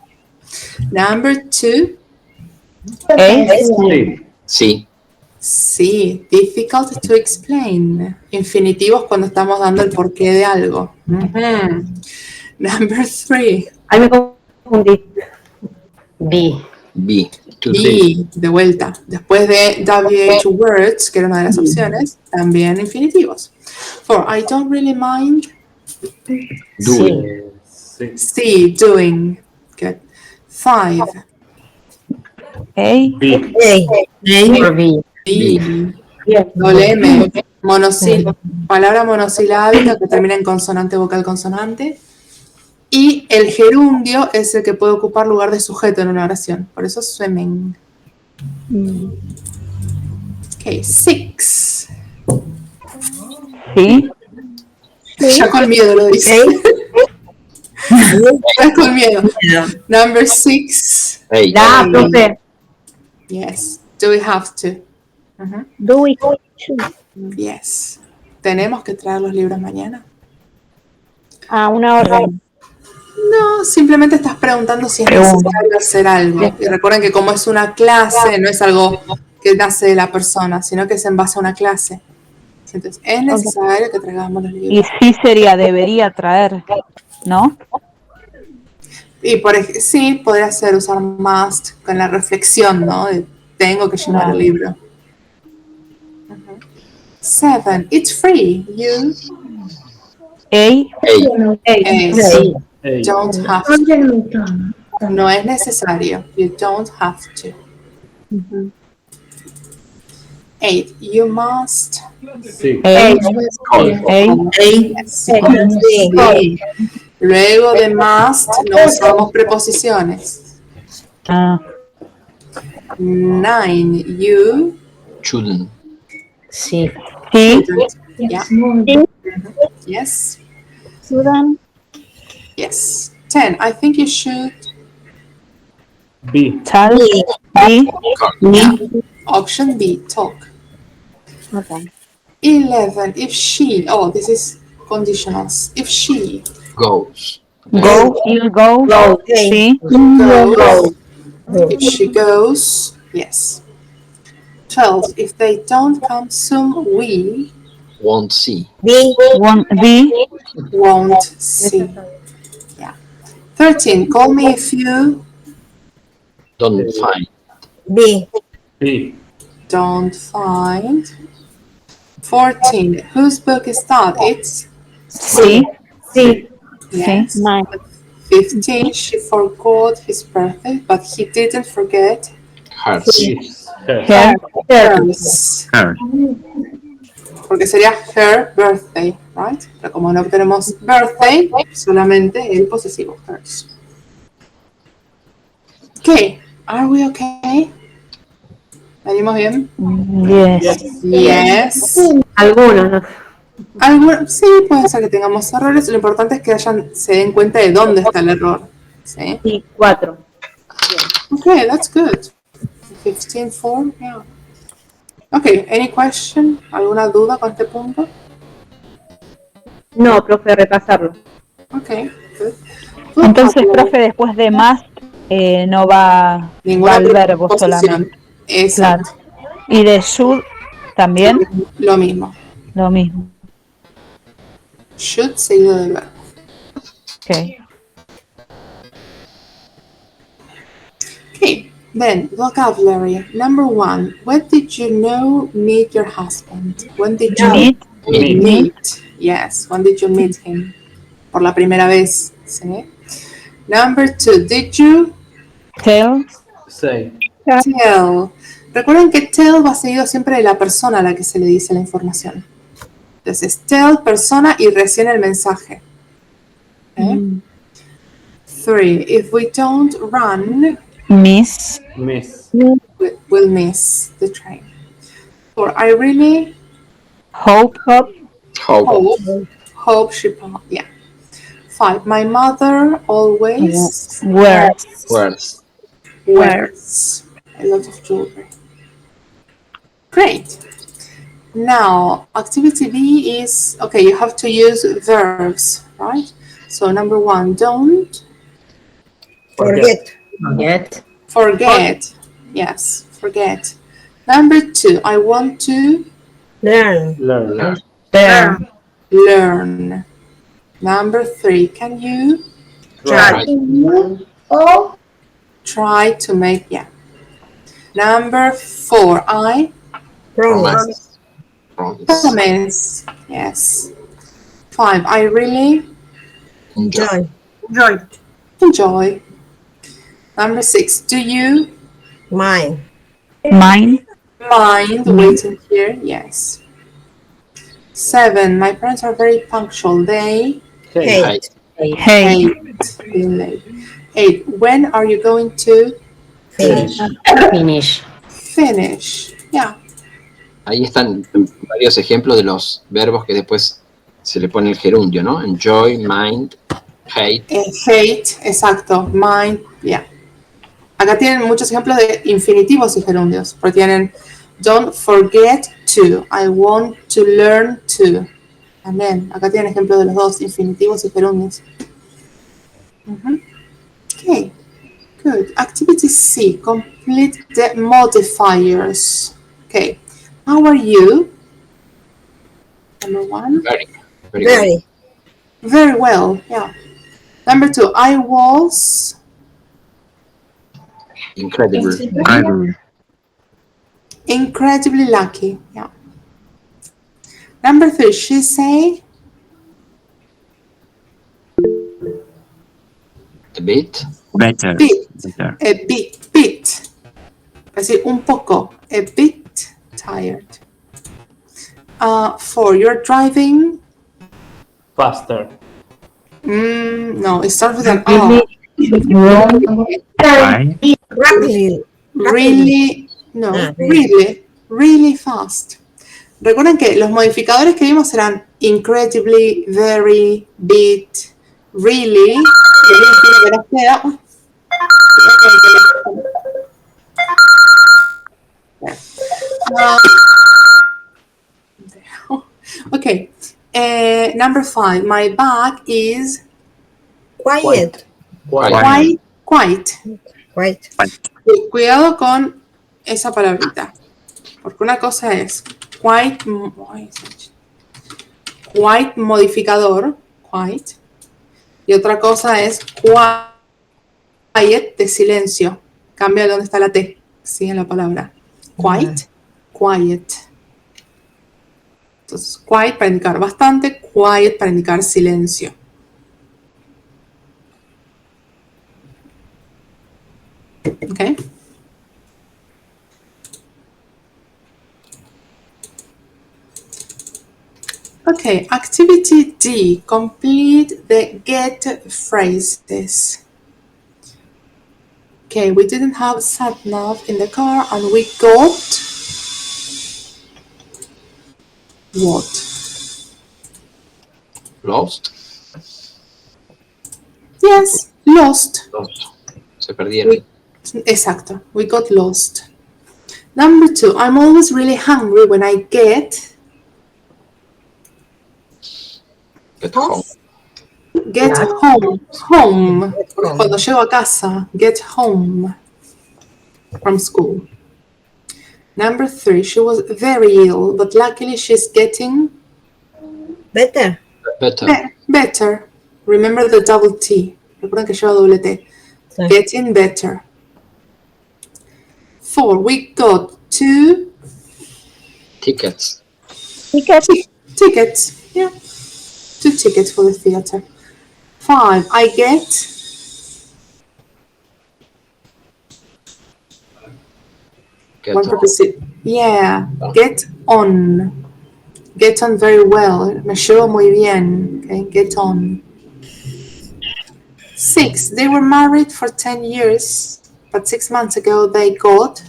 Speaker 1: Number 2.
Speaker 2: Sí.
Speaker 1: Sí, difficult to explain. Infinitivos cuando estamos dando el porqué de algo. Number 3.
Speaker 6: Ahí me confundí.
Speaker 2: B. To
Speaker 1: Y de vuelta, después de WH words, que era una de las opciones, también infinitivos. 4. I don't really mind.
Speaker 2: Doing.
Speaker 1: Sí, doing. Good. 5.
Speaker 4: A.
Speaker 16: B.
Speaker 3: A.
Speaker 1: B. Doble M. Palabra monosilábica que termina en consonante, vocal, consonante. Y el gerundio es el que puede ocupar lugar de sujeto en una oración. Por eso swimming. Ok, 6.
Speaker 4: Sí.
Speaker 1: Ya con miedo lo dice. Ya con miedo. Number 6.
Speaker 6: Ya, profe.
Speaker 1: Yes. Do we have to?
Speaker 6: Do we have to?
Speaker 1: Yes. ¿Tenemos que traer los libros mañana?
Speaker 6: A una hora.
Speaker 1: No, simplemente estás preguntando si es necesario hacer algo. Y recuerden que como es una clase, no es algo que nace de la persona, sino que es en base a una clase. Entonces, es necesario que traigamos los libros.
Speaker 4: Y sí sería, debería traer, ¿no?
Speaker 1: Y sí, podría ser usar must con la reflexión, ¿no? De tengo que llevar el libro. 7. It's free. You. Don't have to. No es necesario. You don't have to. 8. You must.
Speaker 16: Sí.
Speaker 1: Sí. Luego de must no usamos preposiciones. 9. You.
Speaker 2: Shouldn't.
Speaker 9: Sí.
Speaker 1: Yeah. Yes.
Speaker 6: Sudan.
Speaker 1: Yes. 10. I think you should.
Speaker 16: Be.
Speaker 1: Option B. Talk.
Speaker 6: Okay.
Speaker 1: 11. If she. Oh, this is conditionals. If she
Speaker 2: Goes.
Speaker 4: You go. Sí.
Speaker 1: goes. If she goes. Yes. 12. If they don't come soon, we
Speaker 2: Won't see.
Speaker 4: Won't
Speaker 1: see. Yeah. 13. Call me if you
Speaker 2: Don't find.
Speaker 13: Be.
Speaker 1: don't find. 14. Whose book is that? It's
Speaker 4: Sí.
Speaker 1: yes.
Speaker 6: 9.
Speaker 1: 15. She forgot his birthday, but he didn't forget
Speaker 2: Hers.
Speaker 1: hers.
Speaker 7: Her.
Speaker 1: Porque sería her birthday, right? Pero como no tenemos birthday, solamente el posesivo, hers. Okay, are we okay? ¿Venimos bien? Yes.
Speaker 6: Algunos.
Speaker 1: Sí, puede ser que tengamos errores. Lo importante es que se den cuenta de dónde está el error. ¿Sí?
Speaker 6: Sí, 4.
Speaker 1: Okay, that's good. 15-4, yeah. Okay, any question? ¿Alguna duda con este punto?
Speaker 6: No, profe, repasarlo.
Speaker 1: Okay, good.
Speaker 4: Entonces, profe, después de must no va
Speaker 1: Ninguna
Speaker 4: el verbo
Speaker 1: preposición.
Speaker 4: solamente.
Speaker 1: Exacto.
Speaker 4: Claro. Y de should también
Speaker 1: Lo mismo.
Speaker 4: lo mismo.
Speaker 1: Should seguido del verbo.
Speaker 4: Okay.
Speaker 1: Okay, then vocabulary. Number 1. When did you meet your husband? When did you meet? Yes, when did you meet him? Por la primera vez. ¿Sí? Number 2. Did you
Speaker 4: Tell.
Speaker 16: Say.
Speaker 1: tell? Recuerden que tell va seguido siempre de la persona a la que se le dice la información. Entonces, tell, persona y recién el mensaje. ¿Okay? 3. If we don't run,
Speaker 4: Miss.
Speaker 1: we'll miss the train. 4. I really
Speaker 4: Hope.
Speaker 1: hope she, yeah. 5. My mother always
Speaker 4: Wears.
Speaker 1: wears a lot of jewelry. Great. Now, activity B is, okay, you have to use verbs, right? So number 1, don't
Speaker 13: Forget.
Speaker 1: forget. Yes, forget. Number 2, I want to
Speaker 13: Learn.
Speaker 1: learn. Number 3, can you try to make, yeah. Number 4, I
Speaker 13: Promise.
Speaker 1: promise. Yes. 5, I really
Speaker 13: Enjoy.
Speaker 1: enjoy. Number 6, do you
Speaker 13: Mine.
Speaker 4: Mine.
Speaker 1: mind waiting here? Yes. 7. My parents are very punctual. They
Speaker 13: Hate.
Speaker 1: hate being late. 8. When are you going to
Speaker 9: Finish.
Speaker 1: finish? Yeah.
Speaker 2: Ahí están varios ejemplos de los verbos que después se le pone el gerundio, ¿no? Enjoy, mind, hate.
Speaker 1: Hate, exacto. Mind, yeah. Acá tienen muchos ejemplos de infinitivos y gerundios, porque tienen don't forget to, I want to learn to. También, acá tienen ejemplos de los dos, infinitivos y gerundios. Okay, good. Activity C, complete the modifiers. Okay, how are you? Number 1.
Speaker 2: Very, very,
Speaker 13: Very.
Speaker 1: Very well, yeah. Number 2, I was
Speaker 2: incredible.
Speaker 1: incredibly lucky, yeah. Number 3, she say
Speaker 2: A bit.
Speaker 7: Better.
Speaker 1: bit,
Speaker 7: Better.
Speaker 1: a bit. Es decir, un poco, a bit tired. 4, you're driving.
Speaker 16: Faster.
Speaker 1: No, it starts with an R.
Speaker 7: Right?
Speaker 13: Rapidly.
Speaker 1: Really, no, really fast. Recuerden que los modificadores que vimos eran incredibly, very, bit, really. Y el último que nos queda. Okay. Number 5. My bag is
Speaker 13: Quiet.
Speaker 1: quiet. Cuidado con esa palabrita. Porque una cosa es quite modificador, quite, y otra cosa es quiet de silencio. Cambia dónde está la T, sí, en la palabra. Quiet. Entonces, quiet para indicar bastante, quiet para indicar silencio. Okay. Okay, activity D, complete the get phrases. Okay, we didn't have sat-nav in the car and we got what?
Speaker 2: Lost.
Speaker 1: Yes, lost.
Speaker 2: Se perdieron.
Speaker 1: Exacto, we got lost. Number 2, I'm always really hungry when I get
Speaker 2: home.
Speaker 1: Get home. Cuando llego a casa, get home from school. Number 3, she was very ill, but luckily she's getting
Speaker 13: better.
Speaker 1: Better. Remember the double T. Recuerden que lleva doble T.
Speaker 13: Sí.
Speaker 1: Getting better. 4, we got 2
Speaker 2: tickets.
Speaker 1: Tickets, yeah. 2 tickets for the theater. 5, I get one preposition. Yeah, get on. Get on very well. Me llevo muy bien. Okay, get on. 6, they were married for 10 years, but 6 months ago they got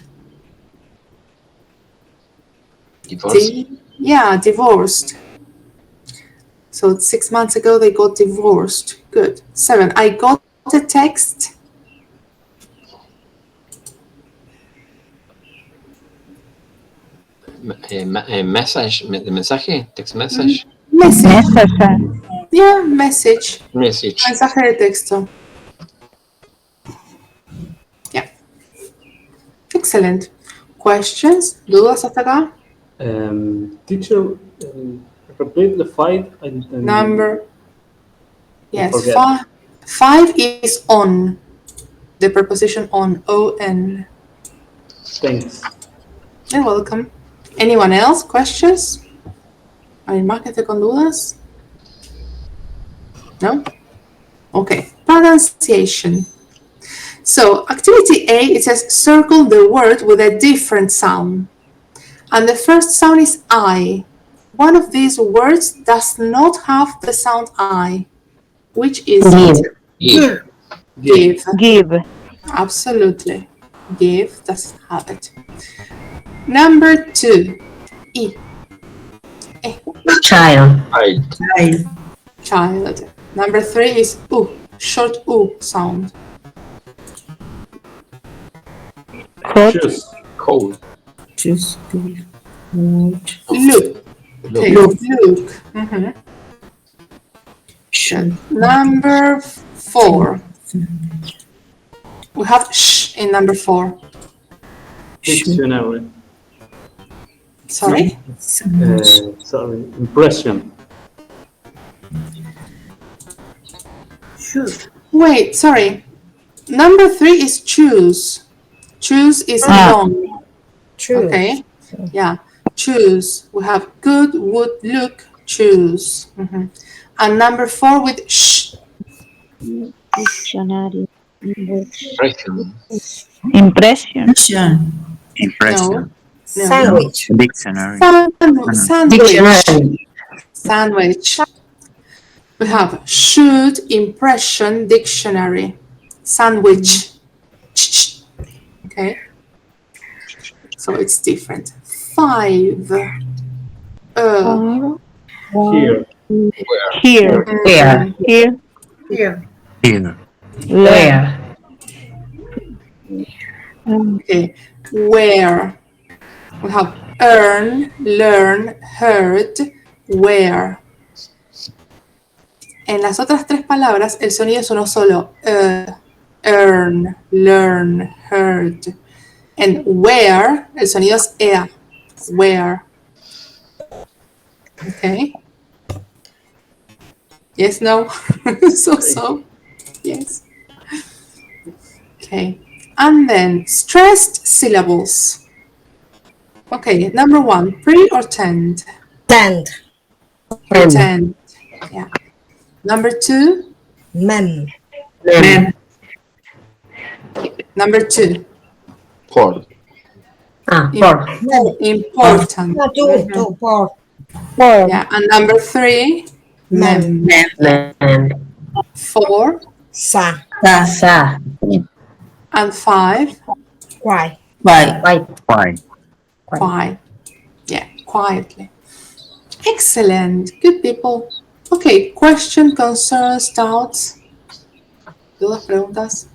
Speaker 1: divorced. So 6 months ago they got divorced. Good. 7, I got a text.
Speaker 2: Mensaje, text message.
Speaker 1: Message. Yeah, message.
Speaker 2: Message.
Speaker 1: Mensaje de texto. Yeah. Excellent. Questions? ¿Dudas hasta acá?
Speaker 16: Teacher, repeat the 5 and
Speaker 1: Number. Yes, 5 is on. The preposition on. O-N.
Speaker 16: Thanks.
Speaker 1: You're welcome. Anyone else? Questions? ¿Alguien más que esté con dudas? No? Okay. Pronunciation. So, activity A, it says circle the word with a different sound. And the first sound is I. one of these words does not have the sound I. Which is it?
Speaker 2: Give.
Speaker 1: Give.
Speaker 4: Give.
Speaker 1: Absolutely. Give doesn't have it. Number 2. I.
Speaker 9: Child.
Speaker 1: Child. Number 3 is U. Short U sound.
Speaker 16: Choose.
Speaker 2: Cold.
Speaker 9: Choose.
Speaker 1: Look. Okay. Look. Mhm. Number 4. We have sh in number 4.
Speaker 16: Dictionary.
Speaker 1: Sorry?
Speaker 16: Sorry. Impression.
Speaker 1: Wait, sorry. Number 3 is choose. Choose is long.
Speaker 13: Choose.
Speaker 1: Okay. Yeah. Choose. We have good, would, look, choose. Mhm. And number 4 with sh.
Speaker 6: Dictionary.
Speaker 2: Impression.
Speaker 4: Impression.
Speaker 7: Impression.
Speaker 1: No.
Speaker 13: Sandwich.
Speaker 7: Dictionary.
Speaker 1: Sandwich. Sandwich. We have should, impression, dictionary. Sandwich. Okay. So it's different. 5.
Speaker 16: Here.
Speaker 4: Here.
Speaker 9: Where?
Speaker 4: Here.
Speaker 13: Here.
Speaker 7: Here.
Speaker 9: Where?
Speaker 1: Okay. Where. We have earn, learn, heard, where. En las otras 3 palabras, el sonido es uno solo. Earn, learn, heard. En where, el sonido es ea. Where. Okay. Yes, no. So. Yes. Okay. And then stressed syllables. Okay, number 1, pre or tend?
Speaker 13: Tend.
Speaker 1: Pretend. Yeah. Number 2,
Speaker 13: Mem.
Speaker 1: number 2,
Speaker 2: Por.
Speaker 1: important.
Speaker 13: No, two, por.
Speaker 1: Yeah, and number 3, mem. 4,
Speaker 13: Sa.
Speaker 9: Sa.
Speaker 1: and 5,
Speaker 13: Why?
Speaker 9: Why?
Speaker 1: quiet. Yeah, quietly. Excellent. Good people. Okay, question, concerns, doubts. ¿Dudas, preguntas?